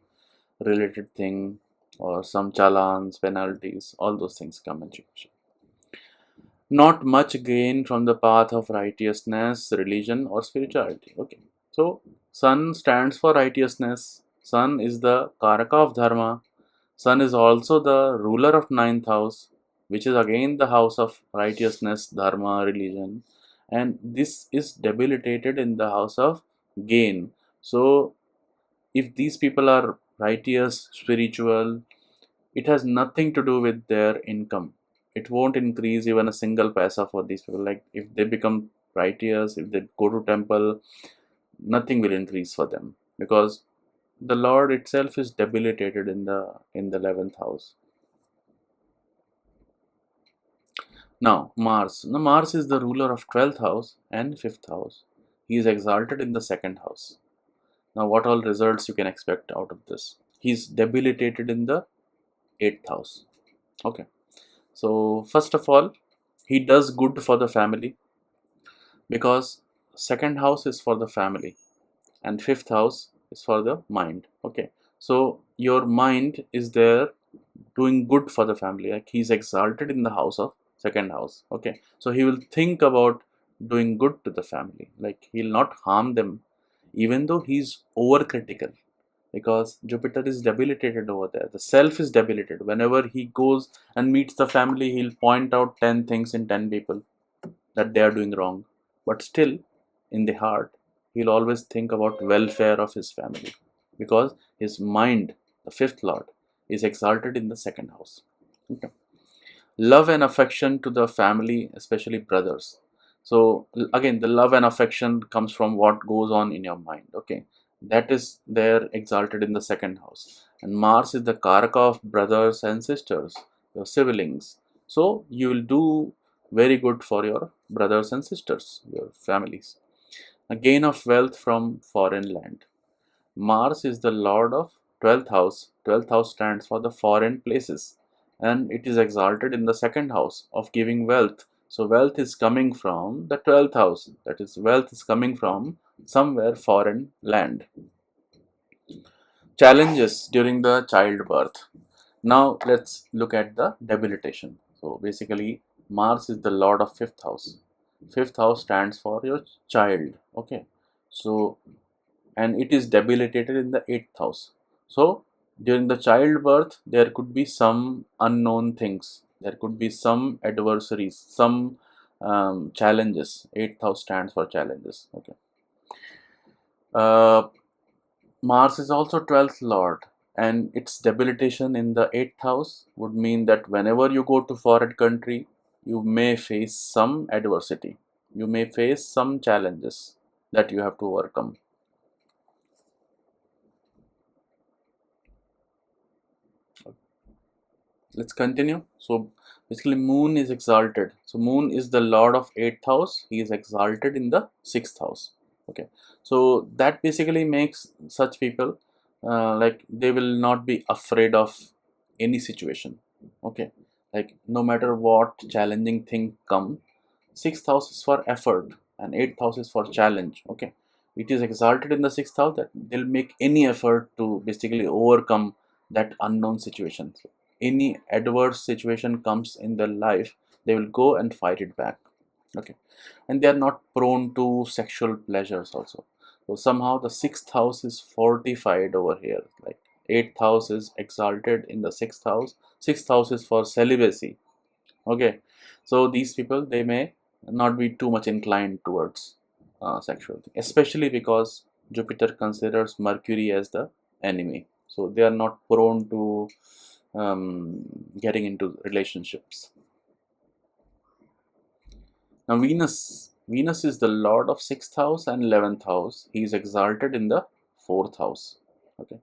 related thing, or some challans, penalties, all those things come into question. Not much gain from the path of righteousness, religion, or spirituality. Okay, so sun stands for righteousness. Sun is the karaka of dharma. Sun is also the ruler of ninth house, which is again the house of righteousness, dharma, religion, and this is debilitated in the house of gain. So if these people are righteous, spiritual, it has nothing to do with their income. It won't increase even a single paisa for these people. Like if they become righteous, if they go to temple, nothing will increase for them because the Lord itself is debilitated in the 11th house. Now Mars. Now Mars is the ruler of 12th house and 5th house. He is exalted in the second house. Now what all results you can expect out of this? He is debilitated in the 8th house. Okay. So first of all, he does good for the family because second house is for the family and fifth house is for the mind. Okay. So your mind is there doing good for the family. Like he's exalted in the house of second house. Okay. So he will think about doing good to the family. Like he'll not harm them, even though he's overcritical, because Jupiter is debilitated over there. The self is debilitated. Whenever he goes and meets the family, he'll point out 10 things in 10 people that they are doing wrong. But still, in the heart, he'll always think about welfare of his family because his mind, the fifth lord, is exalted in the second house. Okay. Love and affection to the family, especially brothers. So again, the love and affection comes from what goes on in your mind. Okay, that is there exalted in the second house, and Mars is the karaka of brothers and sisters, your siblings. So you will do very good for your brothers and sisters, your families. A gain of wealth from foreign land. Mars is the lord of 12th house. 12th house stands for the foreign places, and it is exalted in the second house of giving wealth. So wealth is coming from the 12th house. That is, wealth is coming from somewhere foreign land. Challenges during the childbirth. Now let's look at the debilitation. So basically, Mars is the lord of fifth house. Fifth house stands for your child. Okay, so and it is debilitated in the eighth house. So during the childbirth, there could be some unknown things. There could be some adversaries, some challenges. Eighth house stands for challenges. Okay. Uh, Mars is also 12th lord, and its debilitation in the 8th house would mean that whenever you go to foreign country, you may face some adversity. You may face some challenges that you have to overcome. Let's continue. So basically, Moon is exalted. So Moon is the lord of 8th house. He is exalted in the 6th house. Okay. So that basically makes such people like they will not be afraid of any situation. Okay. Like no matter what challenging thing come, 6th house is for effort and 8th house is for challenge. Okay. It is exalted in the 6th house that they'll make any effort to basically overcome that unknown situation. Any adverse situation comes in their life, they will go and fight it back. Okay. And they are not prone to sexual pleasures also. So somehow the 6th house is fortified over here. Like 8th house is exalted in the 6th house. 6th house is for celibacy. Okay. So these people, they may not be too much inclined towards sexual thing, especially because Jupiter considers Mercury as the enemy. So they are not prone to getting into relationships. Now Venus is the lord of 6th house and 11th house. He is exalted in the 4th house. Okay.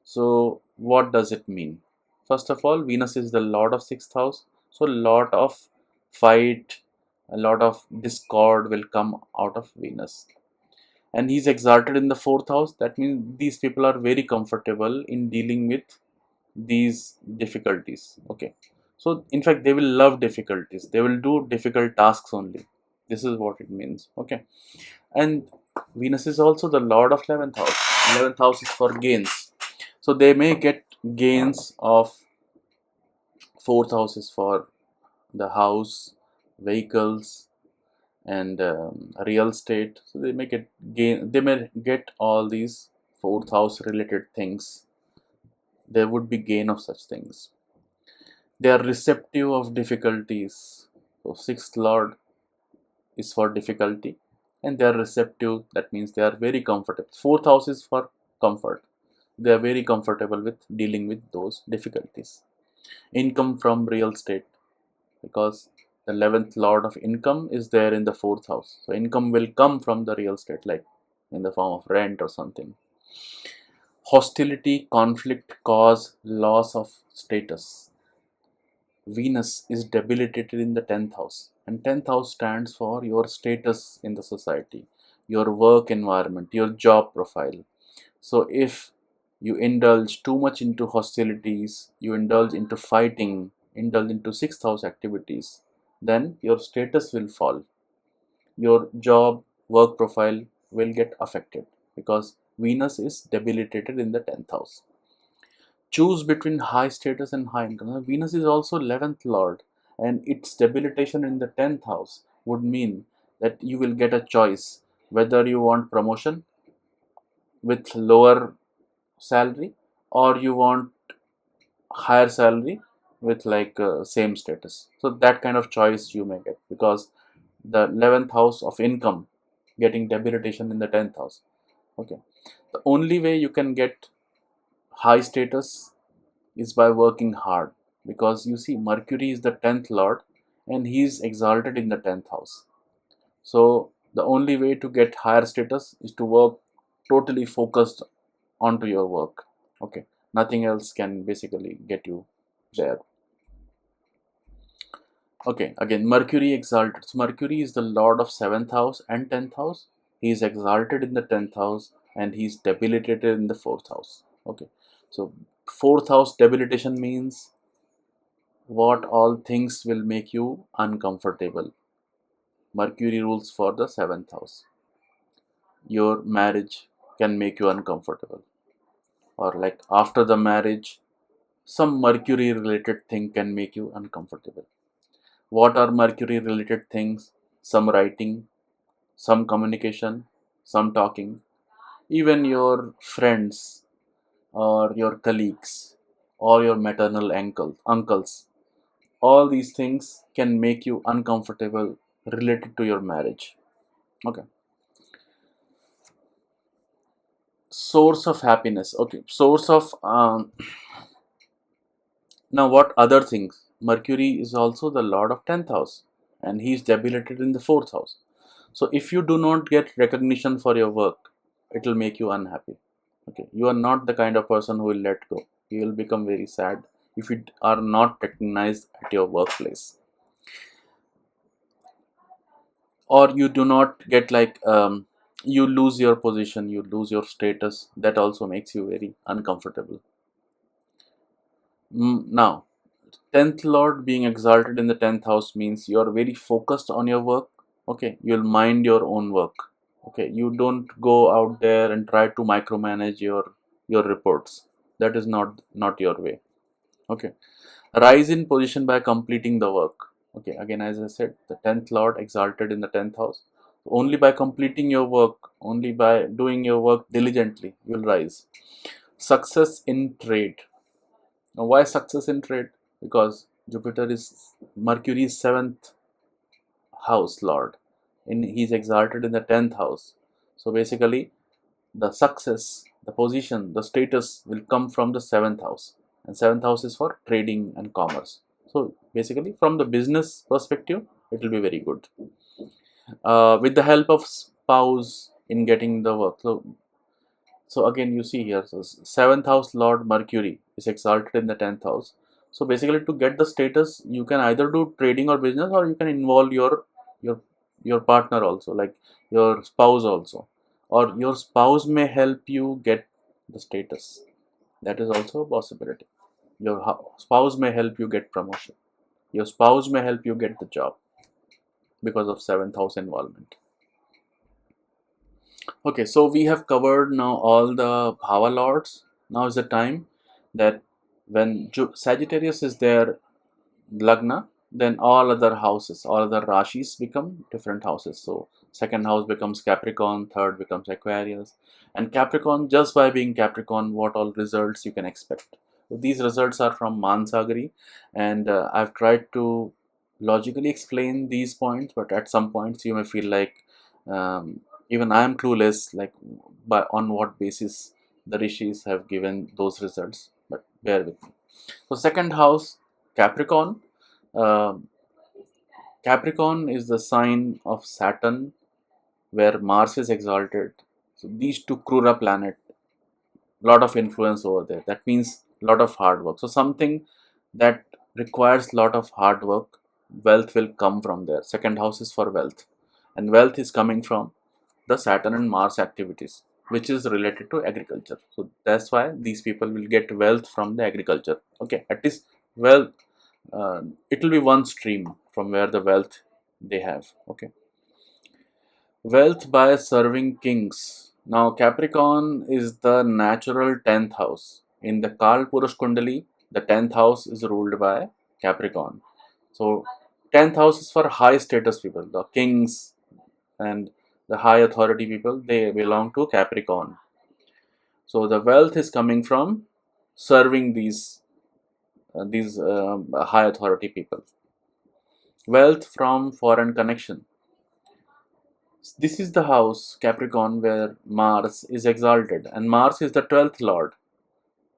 So what does it mean? First of all, Venus is the lord of 6th house. So a lot of fight, a lot of discord will come out of Venus. And he's exalted in the 4th house. That means these people are very comfortable in dealing with these difficulties. Okay. So in fact they will love difficulties, they will do difficult tasks only. This is what it means. Okay. And Venus is also the lord of 11th house. 11th house is for gains, so they may get gains of 4th house is for the house, vehicles, and real estate. So they may get gain, they may get all these 4th house related things. There would be gain of such things. They are receptive of difficulties. So sixth lord is for difficulty, and they are receptive. That means they are very comfortable. Fourth house is for comfort. They are very comfortable with dealing with those difficulties. Income from real estate, because the 11th lord of income is there in the 4th house. So income will come from the real estate, like in the form of rent or something. Hostility, conflict, cause loss of status. Venus is debilitated in the 10th house, and 10th house stands for your status in the society, your work environment, your job profile. So if you indulge too much into hostilities, you indulge into fighting, indulge into 6th house activities, then your status will fall. Your job, work profile will get affected because Venus is debilitated in the 10th house. Choose between high status and high income. Now, Venus is also 11th lord, and its debilitation in the 10th house would mean that you will get a choice whether you want promotion with lower salary, or you want higher salary with like same status. So that kind of choice you may get because the 11th house of income getting debilitation in the 10th house. Okay. The only way you can get high status is by working hard, because you see Mercury is the 10th lord and he is exalted in the 10th house. So the only way to get higher status is to work totally focused onto your work. Okay. Nothing else can basically get you there. Okay, again Mercury exalted. So Mercury is the lord of 7th house and 10th house. He is exalted in the 10th house and he is debilitated in the 4th house. Okay. So 4th house debilitation means what all things will make you uncomfortable. Mercury rules for the 7th house. your marriage can make you uncomfortable, or like after the marriage some mercury related thing can make you uncomfortable. What are mercury related things? Some writing, some communication, some talking, even your friends or your colleagues or your maternal uncles. All these things can make you uncomfortable related to your marriage. Okay. Source of happiness. Okay. Source of now what other things? Mercury is also the lord of 10th house and he is debilitated in the 4th house. So if you do not get recognition for your work, it will make you unhappy. Okay, you are not the kind of person who will let go. You will become very sad if you are not recognized at your workplace, or you do not get like you lose your position, you lose your status. That also makes you very uncomfortable. Now, 10th lord being exalted in the 10th house means you are very focused on your work. Okay, you'll mind your own work. Okay, you don't go out there and try to micromanage your reports. That is not your way. Okay, rise in position by completing the work. Okay, again, as I said, the 10th lord exalted in the 10th house. Only by completing your work, only by doing your work diligently, you'll rise. Success in trade. Now, why success in trade? Because Jupiter is Mercury's 7th house lord, in he's exalted in the 10th house. So basically the success, the position, the status will come from the 7th house, and 7th house is for trading and commerce. So basically from the business perspective it will be very good, with the help of spouse in getting the work. So again you see here, so 7th house lord Mercury is exalted in the 10th house. So basically to get the status you can either do trading or business, or you can involve your your partner also, like your spouse also, or your spouse may help you get the status. That is also a possibility. Your spouse may help you get promotion, your spouse may help you get the job because of 7th house involvement. Okay, so we have covered now all the Bhava lords. Now is the time that when Sagittarius is there, Lagna, then all other houses, all other Rashis become different houses. So second house becomes Capricorn, third becomes Aquarius, and Capricorn, just by being Capricorn, what all results you can expect. So these results are from Mansagari, and I've tried to logically explain these points, but at some points you may feel like even I am clueless, like by on what basis the rishis have given those results. But bear with me. So second house, Capricorn. um Capricorn is the sign of Saturn where Mars is exalted. So these two Krura planet, lot of influence over there. That means lot of hard work. So something that requires lot of hard work, wealth will come from there. Second house is for wealth, and wealth is coming from the Saturn and Mars activities, which is related to agriculture. So that's why these people will get wealth from the agriculture. Okay, at least wealth, it will be one stream from where the wealth they have. Okay, wealth by serving kings. Now Capricorn is the natural 10th house. In the Kal Purush Kundali, the 10th house is ruled by Capricorn. So 10th house is for high status people, the kings and the high authority people, they belong to Capricorn. So the wealth is coming from serving these high authority people. Wealth from foreign connection. This is the house Capricorn where Mars is exalted, and Mars is the 12th lord.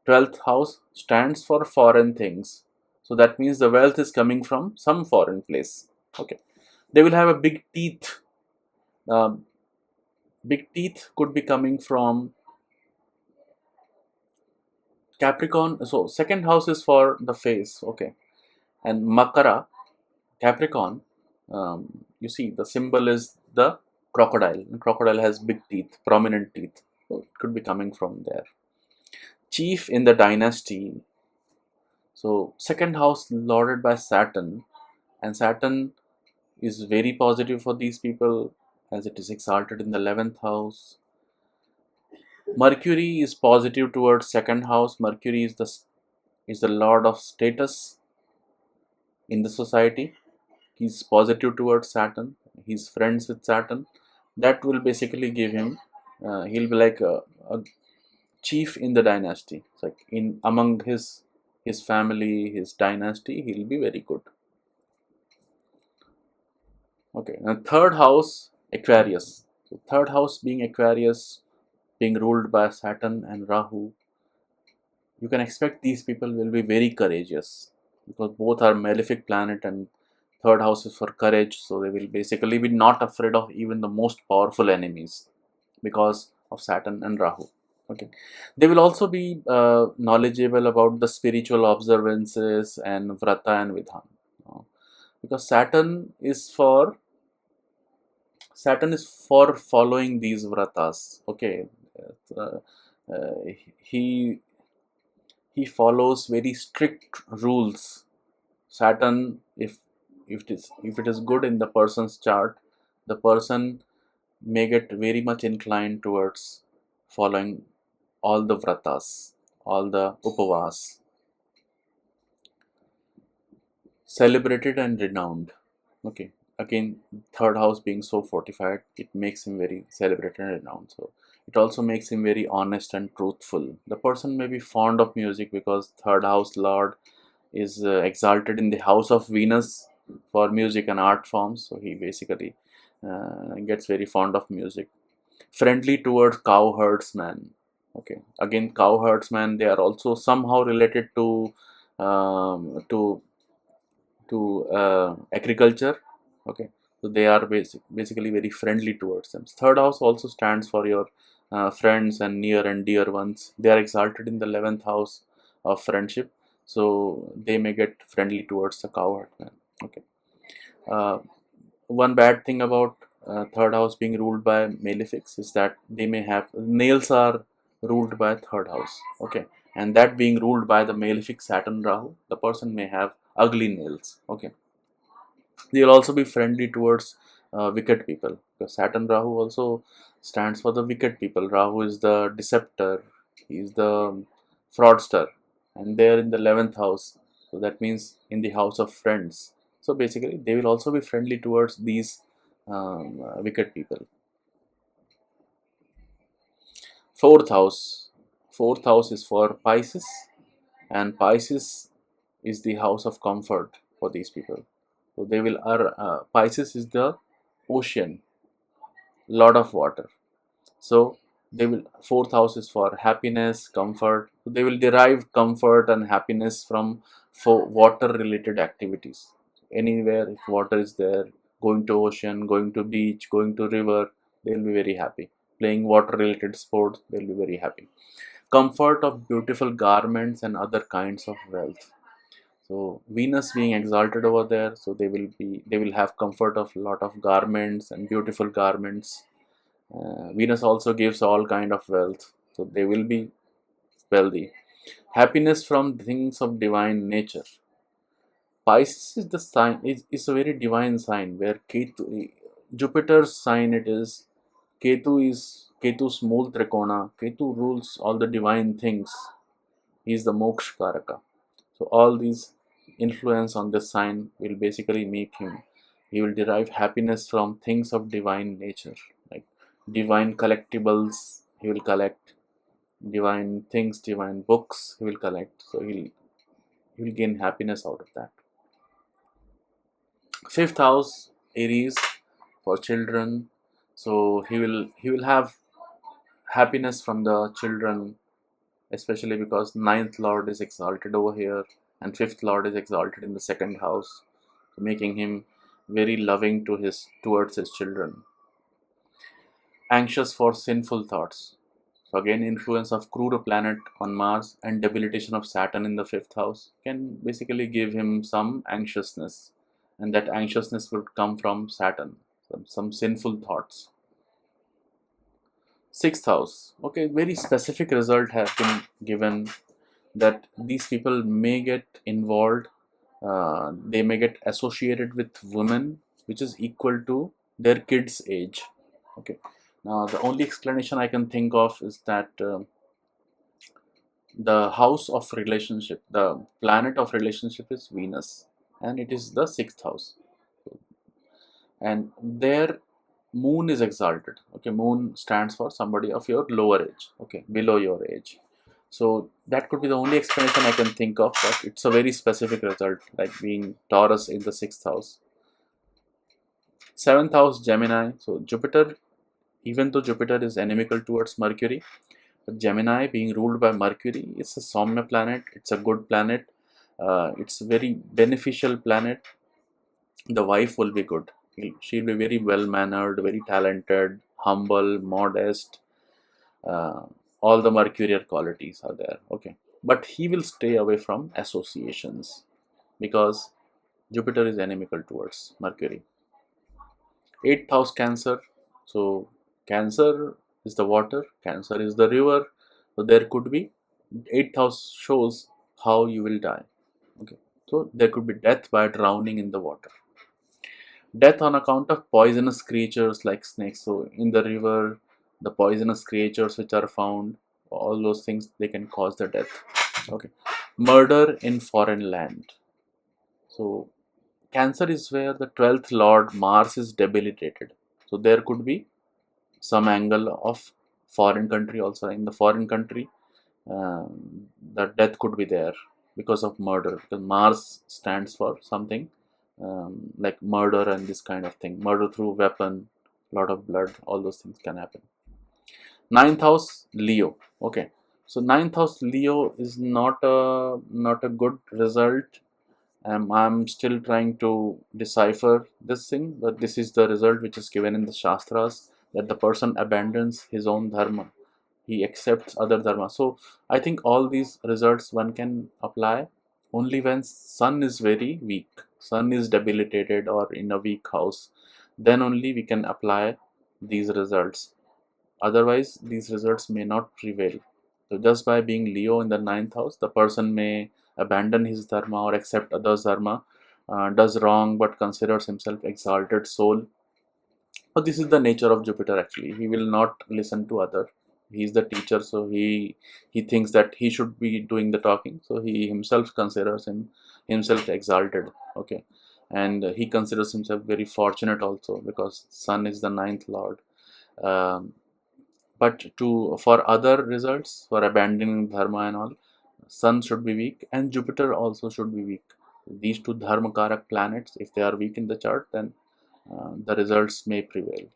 12th house stands for foreign things. So that means the wealth is coming from some foreign place. Okay, they will have a big teeth. Um, Big teeth could be coming from Capricorn. So second house is for the face. Okay, and Makara, Capricorn. You see the symbol is the crocodile. And crocodile has big teeth, prominent teeth. So it could be coming from there. Chief in the dynasty. So second house lorded by Saturn, and Saturn is very positive for these people, as it is exalted in the 11th house. Mercury is positive towards second house. Mercury is the lord of status in the society. He's positive towards Saturn. He's friends with Saturn. That will basically give him. He'll be like a chief in the dynasty. It's like in among his family, his dynasty, he'll be very good. Okay. Now third house, Aquarius. So third house being Aquarius, being ruled by Saturn and Rahu, you can expect these people will be very courageous because both are malefic planet and third house is for courage, so they will basically be not afraid of even the most powerful enemies because of Saturn and Rahu. Okay, they will also be knowledgeable about the spiritual observances and vrata and vidhan, because Saturn is for following these vratas. Okay, uh, uh, he he follows very strict rules. Saturn, if it is good in the person's chart, the person may get very much inclined towards following all the vratas, all the upavas, celebrated and renowned. Okay, again, third house being so fortified, it makes him very celebrated and renowned. So it also makes him very honest and truthful. The person may be fond of music because third house lord is exalted in the house of Venus for music and art forms. So he basically gets very fond of music. Friendly towards cow herdsman. Okay, again, cow herdsman, they are also somehow related to um, to agriculture. Okay, so they are basically very friendly towards them. Third house also stands for your friends and near and dear ones. They are exalted in the 11th house of friendship, so they may get friendly towards the cow herdman. Okay, uh, one bad thing about third house being ruled by malefics is that they may have nails are ruled by third house. Okay, and that being ruled by the malefic Saturn Rahu, the person may have ugly nails. Okay, they'll also be friendly towards wicked people because Saturn Rahu also stands for the wicked people. Rahu is the deceptor, he's the fraudster, and they're in the 11th house, so that means in the house of friends. So basically, they will also be friendly towards these wicked people. Fourth house, fourth house is for Pisces, and Pisces is the house of comfort for these people. So they will Pisces is the ocean, lot of water. So they will fourth house is for happiness, comfort. So they will derive comfort and happiness from for water related activities. Anywhere if water is there, going to ocean, going to beach, going to river, they will be very happy. Playing water related sports, they will be very happy. Comfort of beautiful garments and other kinds of wealth. So Venus being exalted over there, so they will have comfort of lot of garments and beautiful garments. Venus also gives all kind of wealth, so they will be wealthy. Happiness from things of divine nature. Pisces is the sign is a very divine sign where Ketu, Jupiter's sign it is. Ketu's Mool Trikona. Ketu rules all the divine things. He is the Moksha Karaka. So all these influence on this sign will basically make him, he will derive happiness from things of divine nature, like divine collectibles he will collect, divine things, divine books he will collect. So he'll gain happiness out of that. Fifth house, Aries, for children. So he will have happiness from the children, especially because ninth lord is exalted over here and fifth lord is exalted in the second house, making him very loving towards his children. Anxious for sinful thoughts. So again, influence of cruder planet on Mars and debilitation of Saturn in the fifth house can basically give him some anxiousness, and that anxiousness would come from Saturn, some sinful thoughts. Sixth house. Okay, very specific result has been given that these people may get involved, they may get associated with women which is equal to their kids age. Okay. Now the only explanation I can think of is that the house of relationship, the planet of relationship is Venus, and it is the sixth house, and their moon is exalted. Okay, moon stands for somebody of your lower age, okay, below your age. So that could be the only explanation I can think of, but it's a very specific result, like being Taurus in the sixth house. Seventh house, Gemini. So Jupiter, even though Jupiter is inimical towards Mercury, but Gemini being ruled by Mercury, it's a Soumya planet, it's a good planet, it's a very beneficial planet. The wife will be good. She'll be very well mannered, very talented, humble, modest. Uh, all the Mercurial qualities are there. Okay, but he will stay away from associations because Jupiter is inimical towards Mercury. Eighth house, Cancer. So Cancer is the water, Cancer is the river. So there could be, eighth house shows how you will die. Okay, so there could be death by drowning in the water, death on account of poisonous creatures like snakes. So in the river, the poisonous creatures which are found, all those things, they can cause the death. Okay, murder in foreign land. So Cancer is where the 12th lord Mars is debilitated. So there could be some angle of foreign country also. In the foreign country, the death could be there because of murder, because Mars stands for something like murder and this kind of thing, murder through weapon, lot of blood, all those things can happen. Ninth house, Leo. Okay, so ninth house Leo is not a good result. I'm still trying to decipher this thing, but this is the result which is given in the Shastras, that the person abandons his own dharma, he accepts other dharma. So I think all these results one can apply only when sun is very weak, sun is debilitated or in a weak house, then only we can apply these results. Otherwise these results may not prevail. So just by being Leo in the ninth house, the person may abandon his dharma or accept others dharma, does wrong but considers himself exalted soul. So this is the nature of Jupiter actually. He will not listen to other. He is the teacher, so he thinks that he should be doing the talking. So he himself considers himself exalted. Okay, and he considers himself very fortunate also because Sun is the ninth lord. Um, but to for other results, for abandoning dharma and all, Sun should be weak and Jupiter also should be weak. These two dharmakarak planets, if they are weak in the chart, then the results may prevail.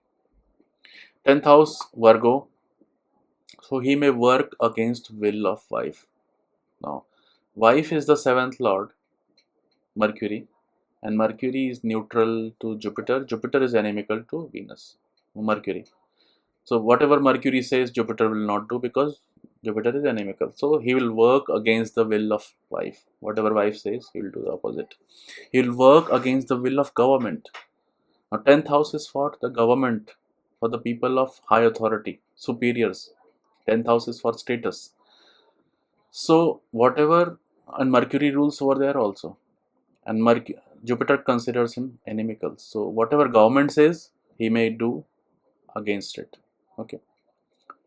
10th house, Virgo. So he may work against will of wife. Now, wife is the seventh lord, Mercury, and Mercury is neutral to Jupiter. Jupiter is inimical to Venus, Mercury. So whatever Mercury says, Jupiter will not do because Jupiter is inimical. So he will work against the will of wife. Whatever wife says, he will do the opposite. He will work against the will of government. Now, 10th house is for the government, for the people of high authority, superiors. 10th house is for status. So whatever, and Mercury rules over there also, and Jupiter considers him inimical. So whatever government says, he may do against it. Okay,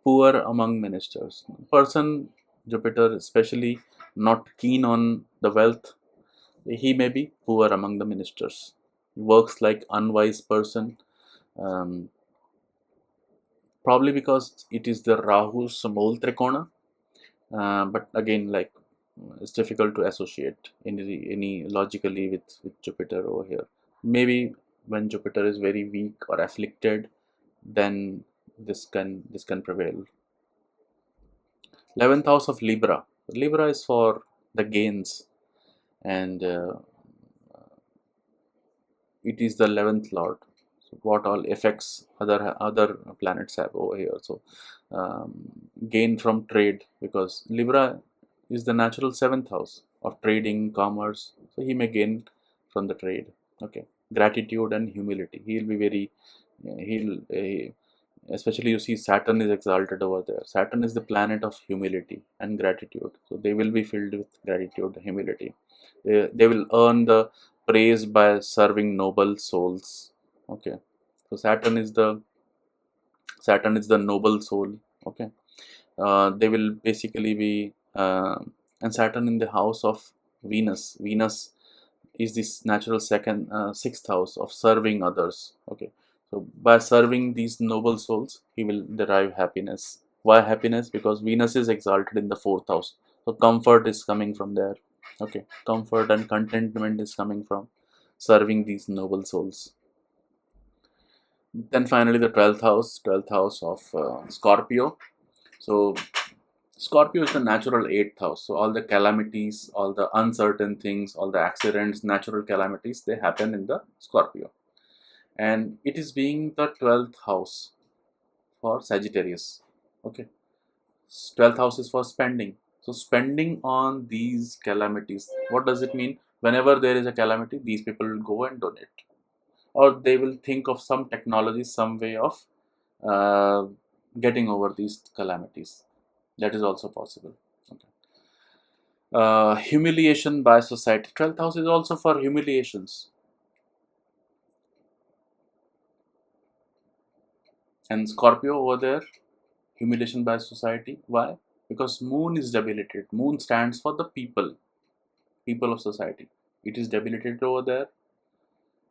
poor among ministers. Person Jupiter especially not keen on the wealth. He may be poor among the ministers. Works like unwise person. Um, Probably because it is the Rahu's mole trikona. But again, like it's difficult to associate any logically with Jupiter over here. Maybe when Jupiter is very weak or afflicted, then this can prevail. 11th house of Libra. Libra is for the gains, and it is the 11th lord. So what all effects other planets have over here. So um, gain from trade, because Libra is the natural seventh house of trading, commerce. So he may gain from the trade. Okay, gratitude and humility. He'll be very he'll especially you see Saturn is exalted over there. Saturn is the planet of humility and gratitude. So they will be filled with gratitude, humility. They will earn the praise by serving noble souls. Okay, so Saturn is the Saturn is the noble soul. Okay, they will basically be and Saturn in the house of Venus. Venus is this natural second sixth house of serving others. Okay, so by serving these noble souls he will derive happiness. Why happiness? Because Venus is exalted in the fourth house, so comfort is coming from there. Okay, comfort and contentment is coming from serving these noble souls. Then finally the 12th house of Scorpio. So Scorpio is the natural eighth house. So all the calamities, all the uncertain things, all the accidents, natural calamities, they happen in the Scorpio. And it is being the 12th house for Sagittarius. Okay. 12th house is for spending. So spending on these calamities, what does it mean? Whenever there is a calamity, these people will go and donate. Or they will think of some technology, some way of uh, getting over these calamities. That is also possible. Okay. Humiliation by society. 12th house is also for humiliations. And Scorpio over there, humiliation by society. Why? Because moon is debilitated. Moon stands for the people, people of society. It is debilitated over there,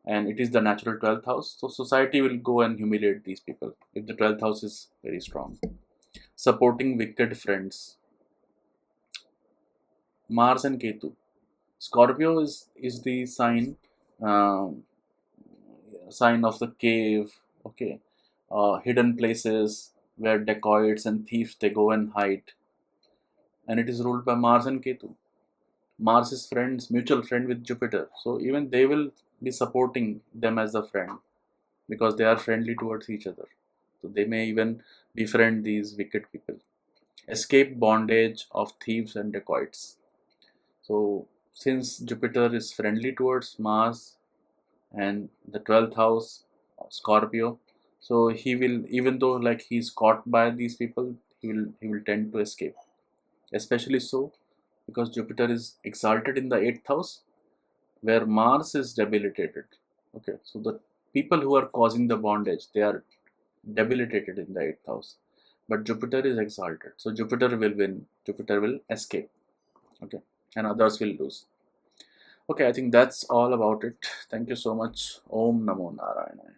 and it is the natural 12th house. So society will go and humiliate these people if the 12th house is very strong. Supporting wicked friends. Mars and Ketu. Scorpio is the um, sign of the cave. Okay, hidden places where dacoits and thieves they go and hide, and it is ruled by Mars and Ketu. Mars is friends, mutual friend with Jupiter, so even they will be supporting them as a friend because they are friendly towards each other. So they may even befriend these wicked people. Escape bondage of thieves and dacoits. So since Jupiter is friendly towards Mars and the 12th house Scorpio, so he will, even though like he's caught by these people, he will tend to escape, especially so because Jupiter is exalted in the 8th house where Mars is debilitated. Okay, so the people who are causing the bondage, they are debilitated in the 8th house, but Jupiter is exalted, so Jupiter will win, Jupiter will escape. Okay, and others will lose. Okay, I think that's all about it. Thank you so much. Om Namo Narayana.